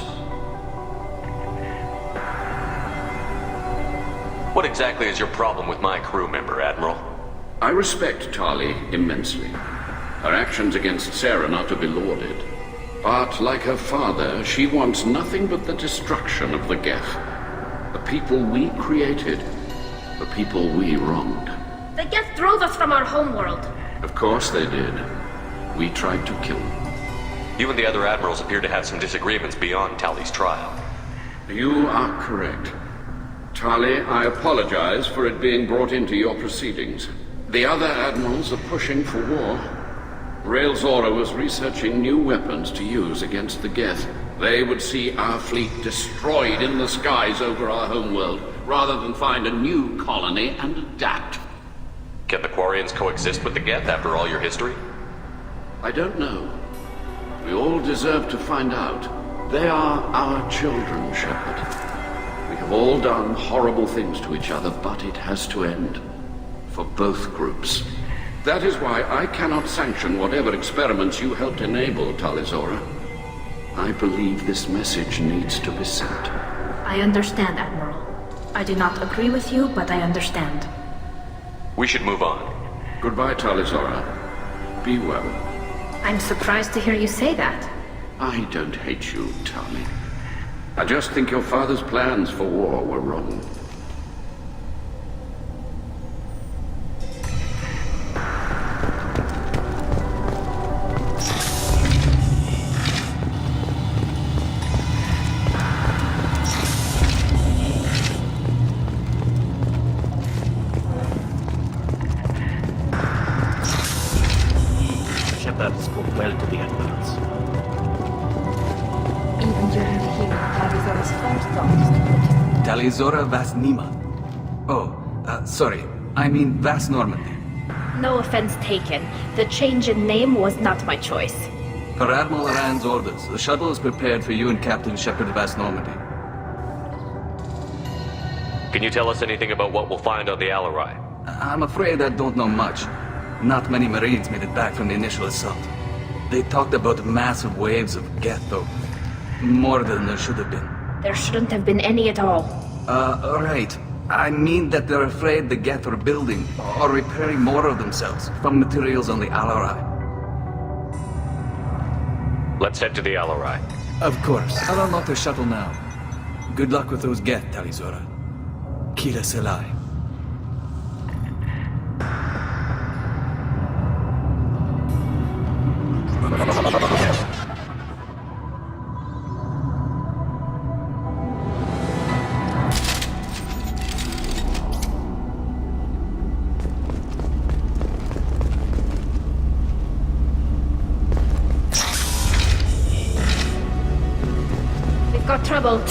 Speaker 13: What exactly is your problem with my crew member, Admiral?
Speaker 15: I respect Tali immensely. Her actions against Saren are to be lauded. But, like her father, she wants nothing but the destruction of the Geth. The people we created. The people we wronged.
Speaker 11: The Geth drove us from our homeworld.
Speaker 15: Of course they did. We tried to kill them.
Speaker 13: You and the other admirals appear to have some disagreements beyond Tali's trial.
Speaker 15: You are correct. Tali, I apologize for it being brought into your proceedings. The other admirals are pushing for war. Rael Zora was researching new weapons to use against the Geth. They would see our fleet destroyed in the skies over our homeworld, rather than find a new colony and adapt.
Speaker 13: Can the Quarians coexist with the Geth after all your history?
Speaker 15: I don't know. We all deserve to find out. They are our children, Shepard. We have all done horrible things to each other, but it has to end. For both groups. That is why I cannot sanction whatever experiments you helped enable, Talizora. I believe this message needs to be sent.
Speaker 11: I understand, Admiral. I do not agree with you, but I understand.
Speaker 13: We should move on.
Speaker 15: Goodbye, Talizora. Be well.
Speaker 11: I'm surprised to hear you say that.
Speaker 15: I don't hate you, Tali. I just think your father's plans for war were wrong.
Speaker 14: Shepard spoke well to the admirals.
Speaker 7: Even during the hearing, Talizora's first thought is to protect.
Speaker 17: Talizora Vas Nima. Oh, sorry. I mean Vas Normandy.
Speaker 11: No offense taken. The change in name was not my choice.
Speaker 17: Per Admiral Rand's orders, the shuttle is prepared for you and Captain Shepard Vas Normandy.
Speaker 13: Can you tell us anything about what we'll find on the Alarai?
Speaker 17: I'm afraid I don't know much. Not many Marines made it back from the initial assault. They talked about massive waves of Geth, though. More than there should have been.
Speaker 11: There shouldn't have been any at all.
Speaker 17: Right. I mean that they're afraid the Geth are building or repairing more of themselves from materials on the Alarai.
Speaker 13: Let's head to the Alarai.
Speaker 17: Of course. I'll unlock the shuttle now. Good luck with those Geth, Talizora. Kira Selai.
Speaker 11: We've got trouble.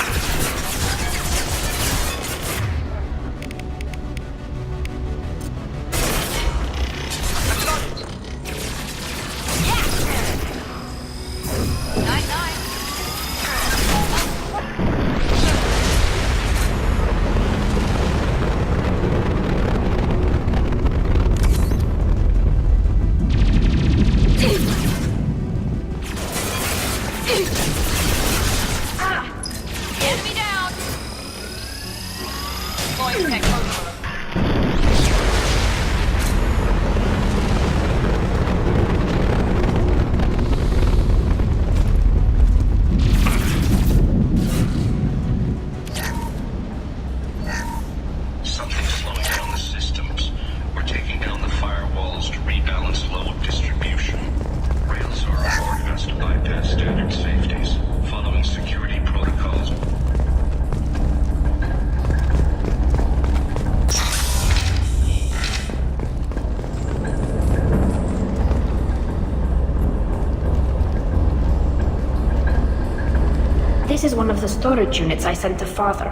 Speaker 11: This is one of the storage units I sent to Father.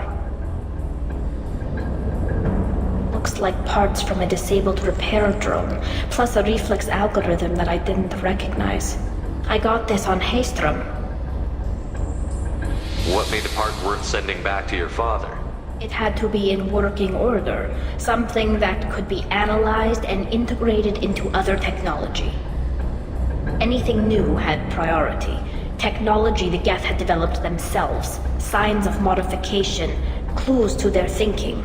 Speaker 11: Looks like parts from a disabled repair drone, plus a reflex algorithm that I didn't recognize. I got this on Haystrom.
Speaker 13: What made the part worth sending back to your father?
Speaker 11: It had to be in working order, something that could be analyzed and integrated into other technology. Anything new had priority. Technology the Geth had developed themselves, signs of modification, clues to their thinking.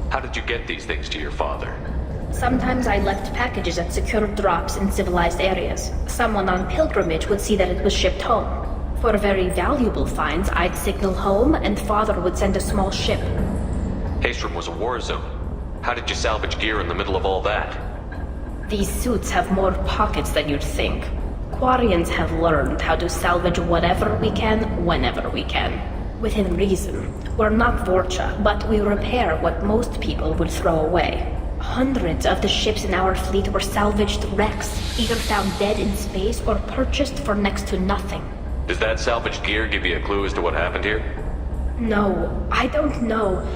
Speaker 13: How did you get these things to your father?
Speaker 11: Sometimes I left packages at secured drops in civilized areas. Someone on pilgrimage would see that it was shipped home. For very valuable finds, I'd signal home, and Father would send a small ship.
Speaker 13: Haystrom was a war zone. How did you salvage gear in the middle of all that?
Speaker 11: These suits have more pockets than you'd think. Quarians have learned how to salvage whatever we can, whenever we can. Within reason. We're not Vorcha, but we repair what most people would throw away. Hundreds of the ships in our fleet were salvaged wrecks, either found dead in space or purchased for next to nothing.
Speaker 13: Does that salvaged gear give you a clue as to what happened here?
Speaker 11: No, I don't know.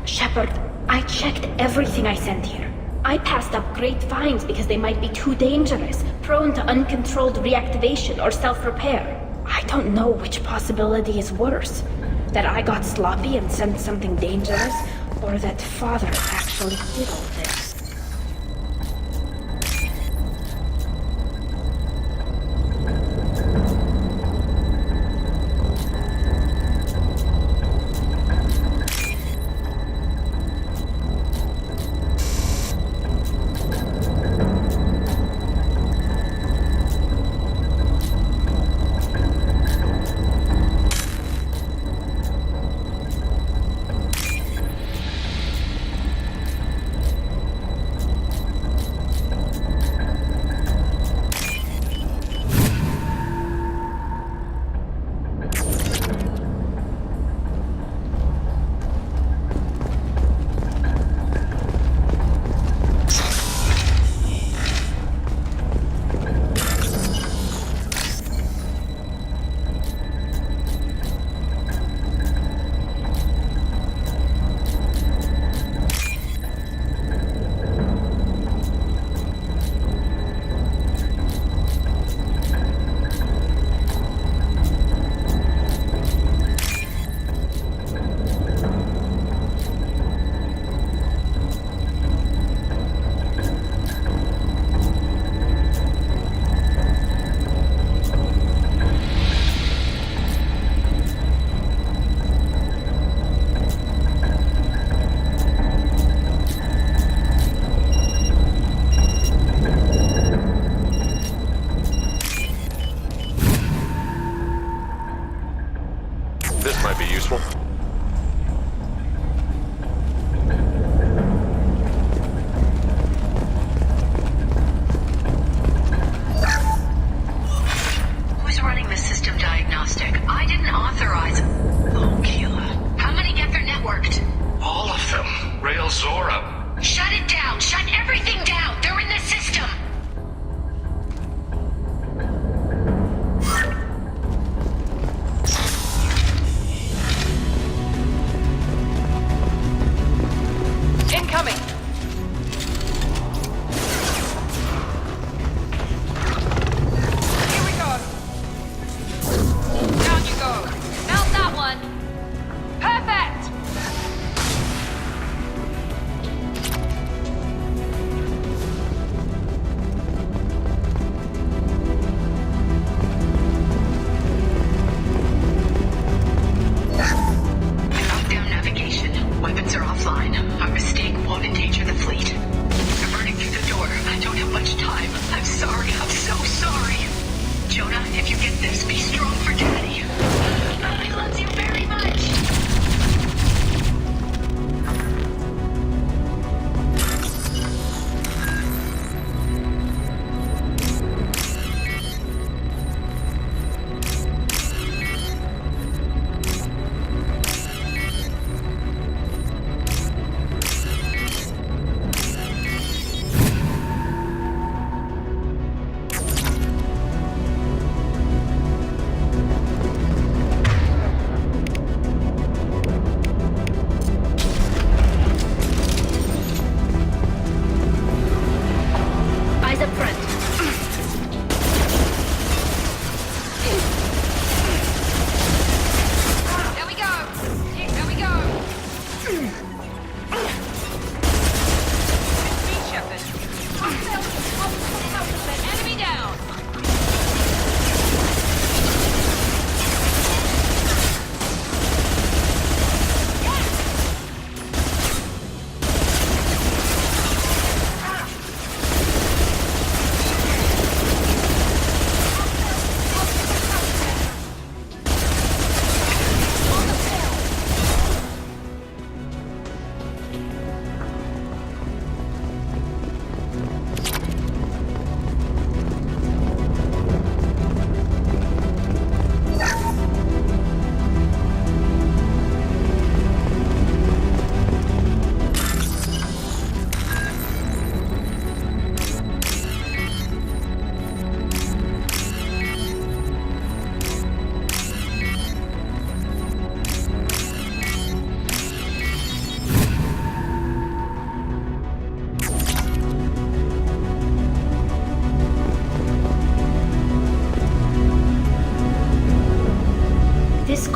Speaker 11: Shepard, I checked everything I sent here. I passed up great finds because they might be too dangerous, prone to uncontrolled reactivation or self-repair. I don't know which possibility is worse. That I got sloppy and sent something dangerous, or that Father actually did all this.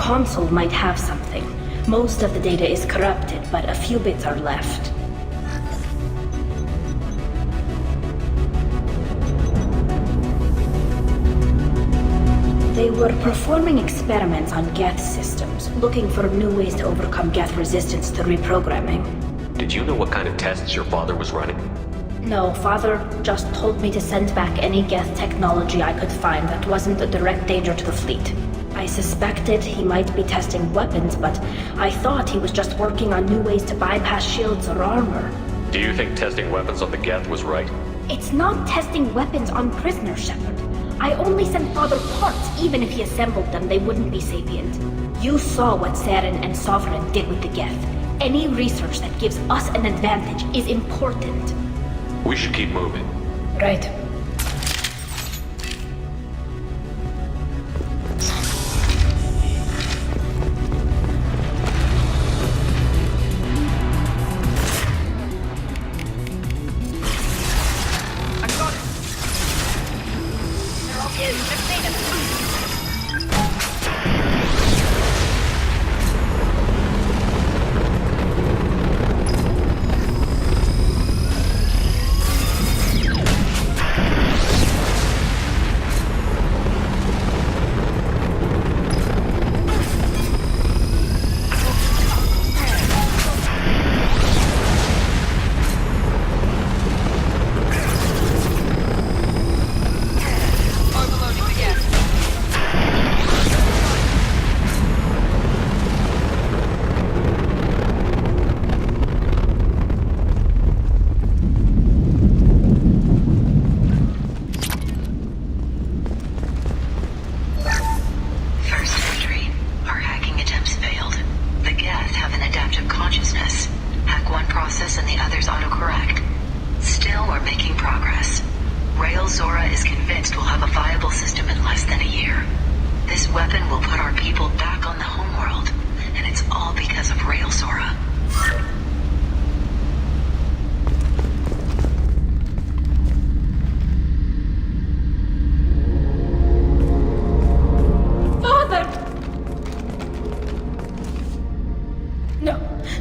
Speaker 11: console might have something. Most of the data is corrupted, but a few bits are left. They were performing experiments on Geth systems, looking for new ways to overcome Geth resistance to reprogramming.
Speaker 13: Did you know what kind of tests your father was running?
Speaker 11: No, Father just told me to send back any Geth technology I could find that wasn't a direct danger to the fleet. I suspected he might be testing weapons, but I thought he was just working on new ways to bypass shields or armor.
Speaker 13: Do you think testing weapons on the Geth was right?
Speaker 11: It's not testing weapons on prisoners, Shepard. I only sent Father parts. Even if he assembled them, they wouldn't be sapient. You saw what Saren and Sovereign did with the Geth. Any research that gives us an advantage is important.
Speaker 13: We should keep moving.
Speaker 11: Right.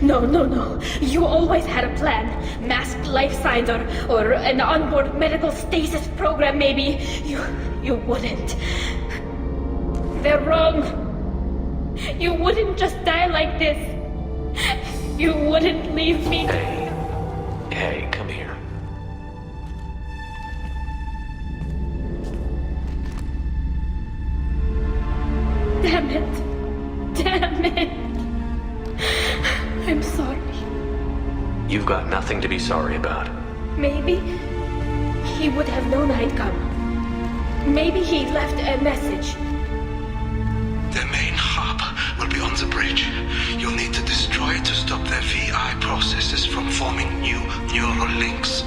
Speaker 11: No. You always had a plan. Masked life signs or an onboard medical stasis program, maybe. You wouldn't. They're wrong. You wouldn't just die like this. You wouldn't leave me.
Speaker 13: Hey, come here.
Speaker 11: Damn it. I'm sorry.
Speaker 13: You've got nothing to be sorry about.
Speaker 11: Maybe he would have known I'd come. Maybe he left a message.
Speaker 18: The main hub will be on the bridge. You'll need to destroy it to stop their VI processes from forming new neural links.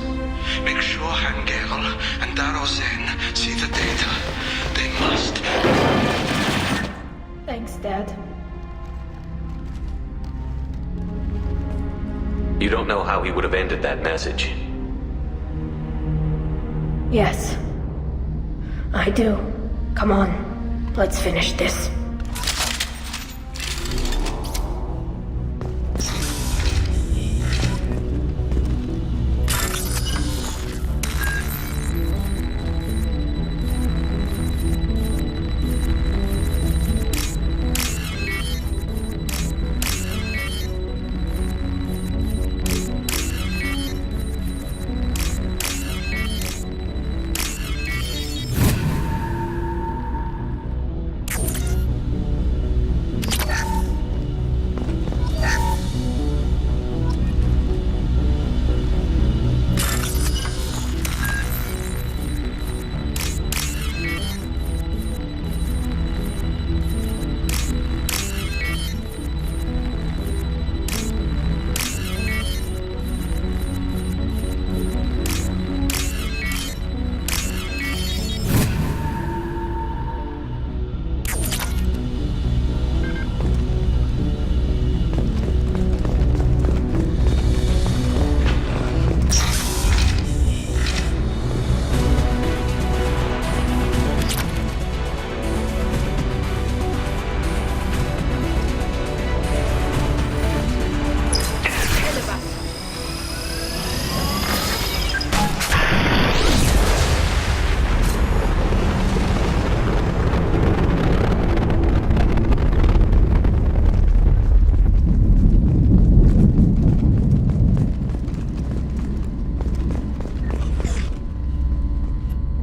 Speaker 18: Make sure Hangel and Darozen see the data. They must.
Speaker 11: Thanks, Dad.
Speaker 13: You don't know how he would have ended that message.
Speaker 11: Yes. I do. Come on. Let's finish this.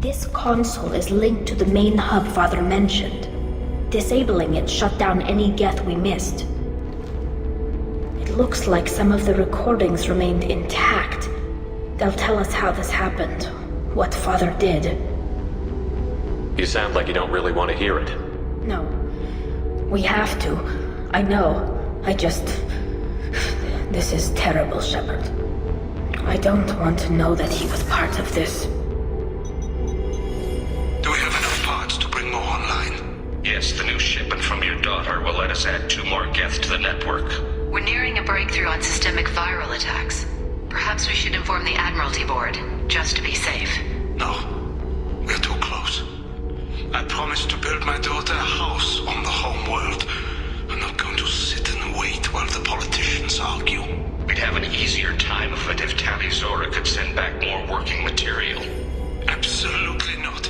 Speaker 11: This console is linked to the main hub Father mentioned. Disabling it shut down any Geth we missed. It looks like some of the recordings remained intact. They'll tell us how this happened, what Father did.
Speaker 13: You sound like you don't really want to hear it.
Speaker 11: No. We have to. I know. This is terrible, Shepard. I don't want to know that he was part of this.
Speaker 18: Do we have enough parts to bring more online?
Speaker 12: Yes, the new shipment from your daughter will let us add 2 more Geth to the network.
Speaker 5: We're nearing a breakthrough on systemic viral attacks. Perhaps we should inform the Admiralty Board, just to be safe.
Speaker 18: No. We're too close. I promised to build my daughter a house on the home world. I'm not going to sit and wait while the politicians argue.
Speaker 12: We'd have an easier time of it if Tali Zora could send back more working material.
Speaker 18: Absolutely not.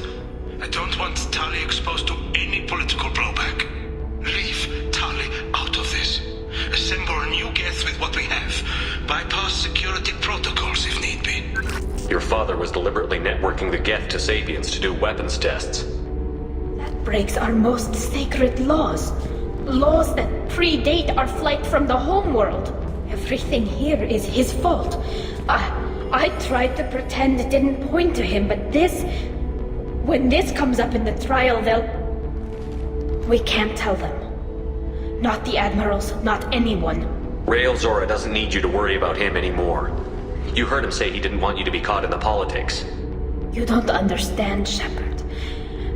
Speaker 18: I don't want Tali exposed to any political blowback. Leave Tali out of this. Assemble a new Geth with what we have. Bypass security protocols if need be.
Speaker 13: Your father was deliberately networking the Geth to Sapiens to do weapons tests.
Speaker 11: That breaks our most sacred laws. Laws that predate our flight from the homeworld. Everything here is his fault. I tried to pretend it didn't point to him, but when this comes up in the trial, we can't tell them. Not the admirals, not anyone.
Speaker 13: Rael Zora doesn't need you to worry about him anymore. You heard him say he didn't want you to be caught in the politics.
Speaker 11: You don't understand, Shepard.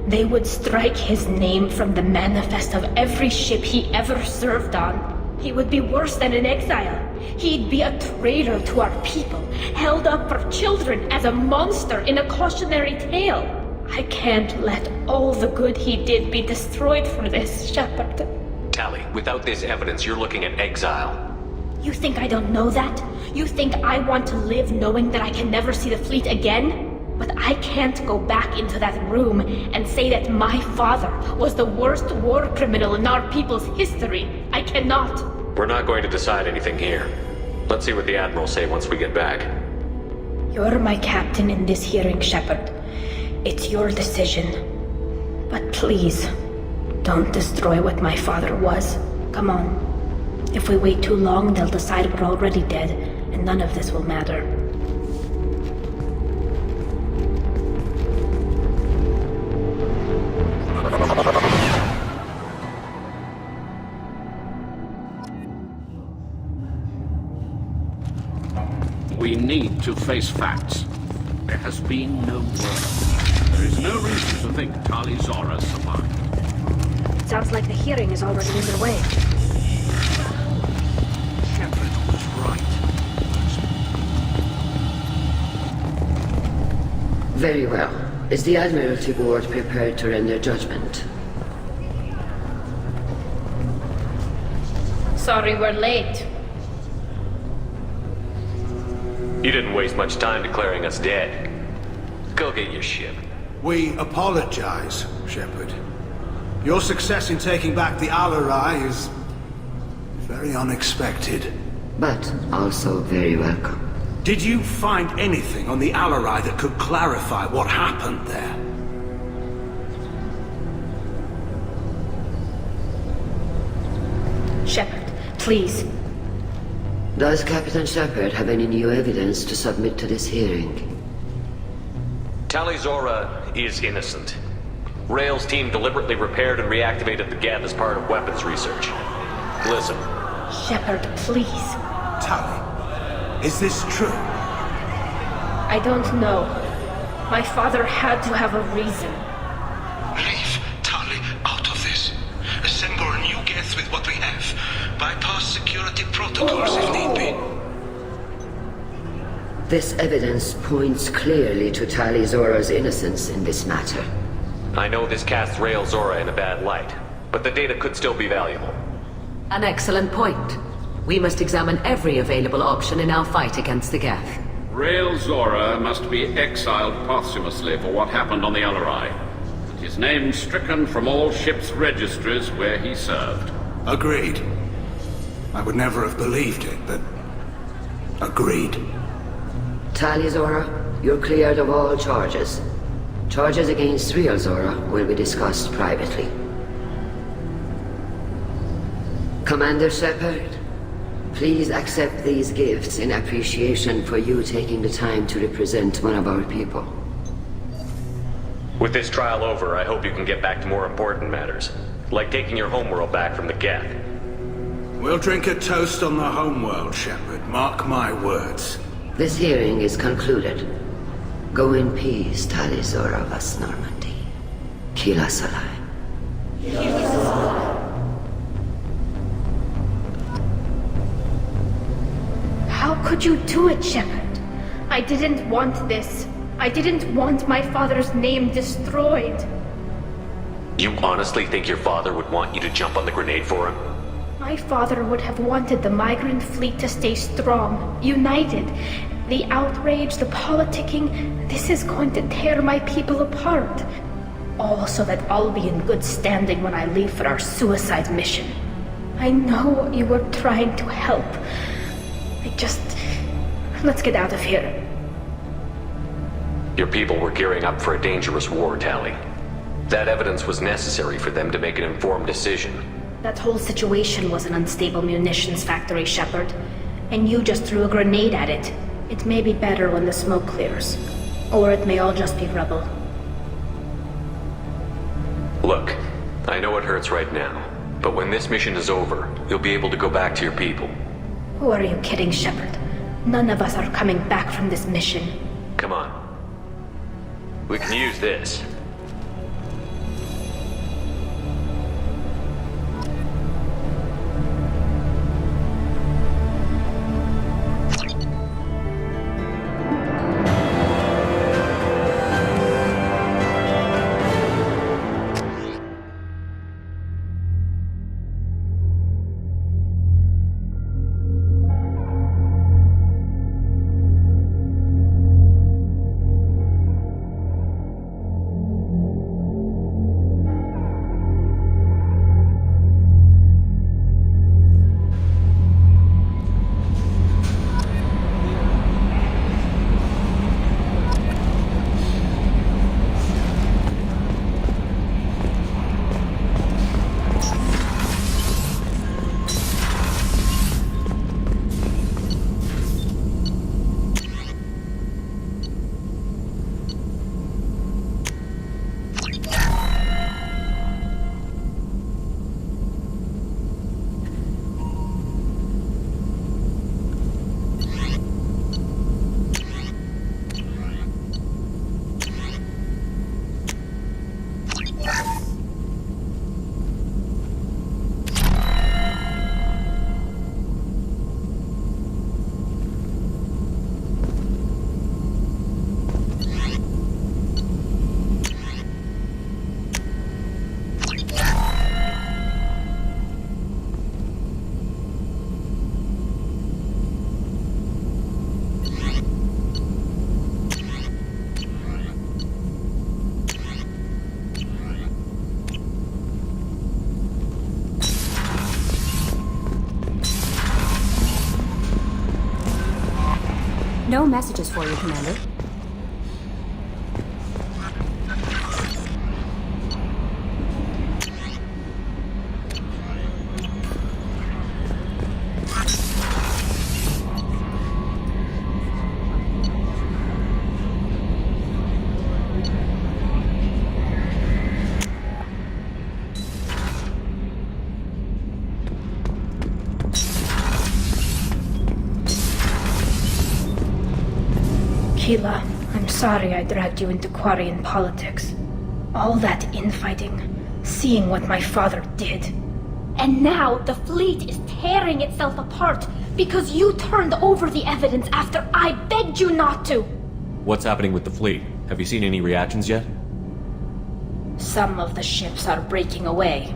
Speaker 11: They would strike his name from the manifest of every ship he ever served on. He would be worse than an exile. He'd be a traitor to our people, held up for children as a monster in a cautionary tale. I can't let all the good he did be destroyed for this, Shepard.
Speaker 13: Tali, without this evidence, you're looking at exile.
Speaker 11: You think I don't know that? You think I want to live knowing that I can never see the fleet again? But I can't go back into that room and say that my father was the worst war criminal in our people's history. I cannot.
Speaker 13: We're not going to decide anything here. Let's see what the Admirals say once we get back.
Speaker 11: You're my captain in this hearing, Shepard. It's your decision. But please, don't destroy what my father was. Come on. If we wait too long, they'll decide we're already dead, and none of this will matter.
Speaker 15: We need to face facts. There has been no murder. There is no reason to think Tali Zora survived.
Speaker 11: It sounds like the hearing is already underway.
Speaker 15: Shepard was right.
Speaker 10: Very well. Is the Admiralty Board prepared to render judgment?
Speaker 11: Sorry we're late.
Speaker 13: You didn't waste much time declaring us dead. Go get your ship.
Speaker 16: We apologize, Shepard. Your success in taking back the Al-Arai is very unexpected.
Speaker 10: But also very welcome.
Speaker 16: Did you find anything on the Al-Arai that could clarify what happened there?
Speaker 11: Shepard, please.
Speaker 10: Does Captain Shepard have any new evidence to submit to this hearing?
Speaker 13: Tali Zora is innocent. Rael's team deliberately repaired and reactivated the Geth as part of weapons research. Listen.
Speaker 11: Shepard, please.
Speaker 16: Tali, is this true?
Speaker 11: I don't know. My father had to have a reason.
Speaker 18: Leave Tali out of this. Assemble a new Geth with what we have. Bypass security protocols if need be.
Speaker 10: This evidence points clearly to Tali Zora's innocence in this matter.
Speaker 13: I know this casts Rael Zora in a bad light, but the data could still be valuable.
Speaker 8: An excellent point. We must examine every available option in our fight against the Geth.
Speaker 15: Rael Zora must be exiled posthumously for what happened on the Al-Arai. His name stricken from all ships' registries where he served.
Speaker 16: Agreed. I would never have believed it, but... agreed.
Speaker 10: Tali Zora, you're cleared of all charges. Charges against real Zora will be discussed privately. Commander Shepard, please accept these gifts in appreciation for you taking the time to represent one of our people.
Speaker 13: With this trial over, I hope you can get back to more important matters, like taking your homeworld back from the Geth.
Speaker 16: We'll drink a toast on the homeworld, Shepard. Mark my words.
Speaker 10: This hearing is concluded. Go in peace, Tali Zora Vas Normandy. Kila Salai.
Speaker 11: How could you do it, Shepard? I didn't want this. I didn't want my father's name destroyed.
Speaker 13: You honestly think your father would want you to jump on the grenade for him?
Speaker 11: My father would have wanted the migrant fleet to stay strong, united. The outrage, the politicking, this is going to tear my people apart. All so that I'll be in good standing when I leave for our suicide mission. I know you were trying to help. Let's get out of here.
Speaker 13: Your people were gearing up for a dangerous war, Tali. That evidence was necessary for them to make an informed decision.
Speaker 11: That whole situation was an unstable munitions factory, Shepard. And you just threw a grenade at it. It may be better when the smoke clears. Or it may all just be rubble.
Speaker 13: Look, I know it hurts right now, but when this mission is over, you'll be able to go back to your people.
Speaker 11: Who are you kidding, Shepard? None of us are coming back from this mission.
Speaker 13: Come on. We can use this.
Speaker 9: No messages for you, Commander.
Speaker 11: Keela, I'm sorry I dragged you into Quarian politics. All that infighting, seeing what my father did.
Speaker 19: And now the fleet is tearing itself apart because you turned over the evidence after I begged you not to.
Speaker 13: What's happening with the fleet? Have you seen any reactions yet?
Speaker 11: Some of the ships are breaking away.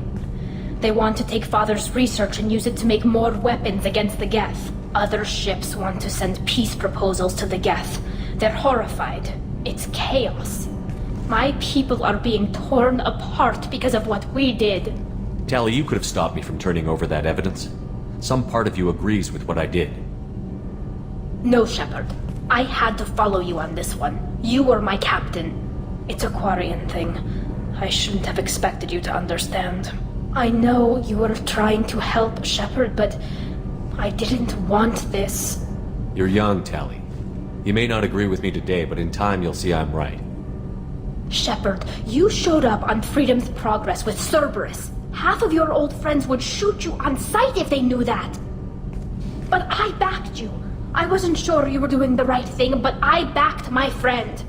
Speaker 11: They want to take Father's research and use it to make more weapons against the Geth. Other ships want to send peace proposals to the Geth. They're horrified. It's chaos. My people are being torn apart because of what we did.
Speaker 13: Tali, you could have stopped me from turning over that evidence. Some part of you agrees with what I did.
Speaker 11: No, Shepard. I had to follow you on this one. You were my captain. It's a Quarian thing. I shouldn't have expected you to understand. I know you were trying to help Shepard, but I didn't want this.
Speaker 13: You're young, Tali. You may not agree with me today, but in time you'll see I'm right.
Speaker 11: Shepard, you showed up on Freedom's Progress with Cerberus. Half of your old friends would shoot you on sight if they knew that. But I backed you. I wasn't sure you were doing the right thing, but I backed my friend.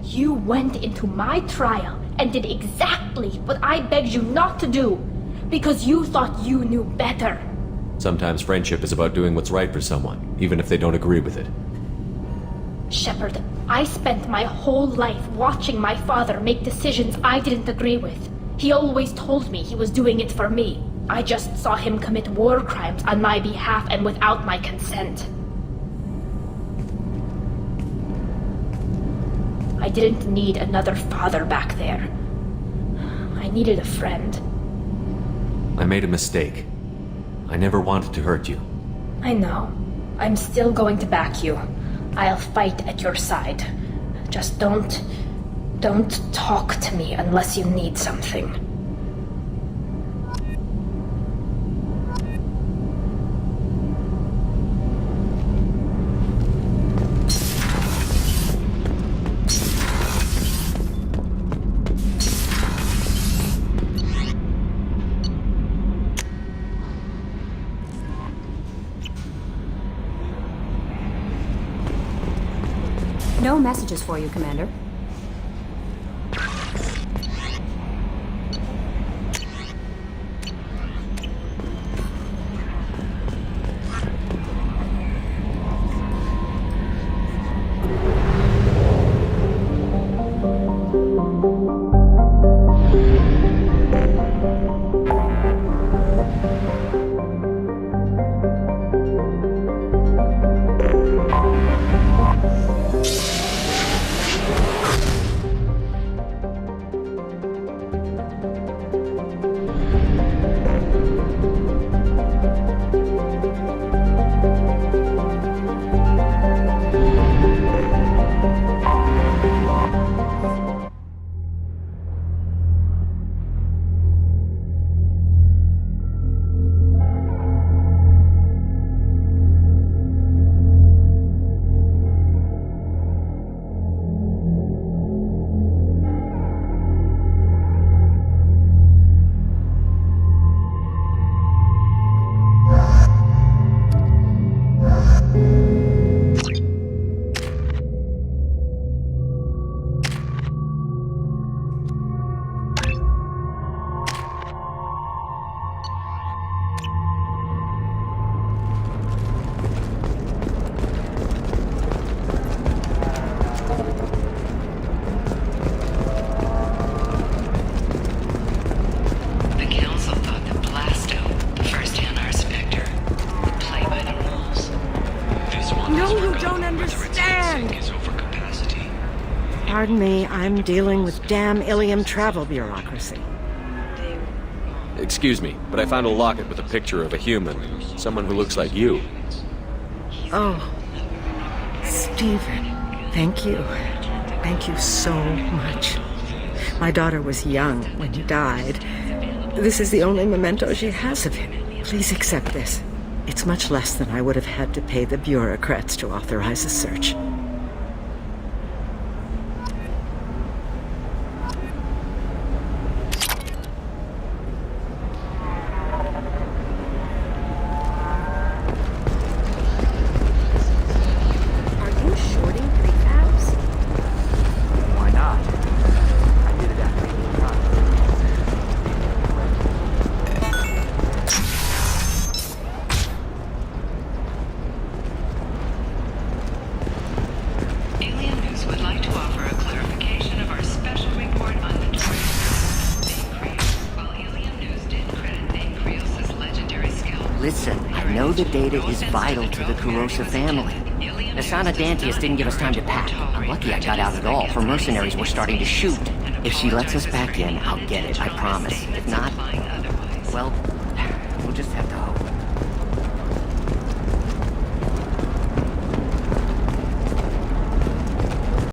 Speaker 11: You went into my trial and did exactly what I begged you not to do, because you thought you knew better.
Speaker 13: Sometimes friendship is about doing what's right for someone, even if they don't agree with it.
Speaker 11: Shepard, I spent my whole life watching my father make decisions I didn't agree with. He always told me he was doing it for me. I just saw him commit war crimes on my behalf and without my consent. I didn't need another father back there. I needed a friend.
Speaker 13: I made a mistake. I never wanted to hurt you.
Speaker 11: I know. I'm still going to back you. I'll fight at your side. Just don't talk to me unless you need something.
Speaker 9: No messages for you, Commander.
Speaker 20: Pardon me, I'm dealing with damn Ilium travel bureaucracy.
Speaker 13: Excuse me, but I found a locket with a picture of a human. Someone who looks like you.
Speaker 20: Oh, Stephen, thank you. Thank you so much. My daughter was young when he died. This is the only memento she has of him. Please accept this. It's much less than I would have had to pay the bureaucrats to authorize a search.
Speaker 21: The data is vital to the Kurosa family. Asana Dantius didn't give us time to pack. I'm lucky I got out at all. Her mercenaries were starting to shoot. If she lets us back in, I'll get it, I promise. If not, well, we'll just have to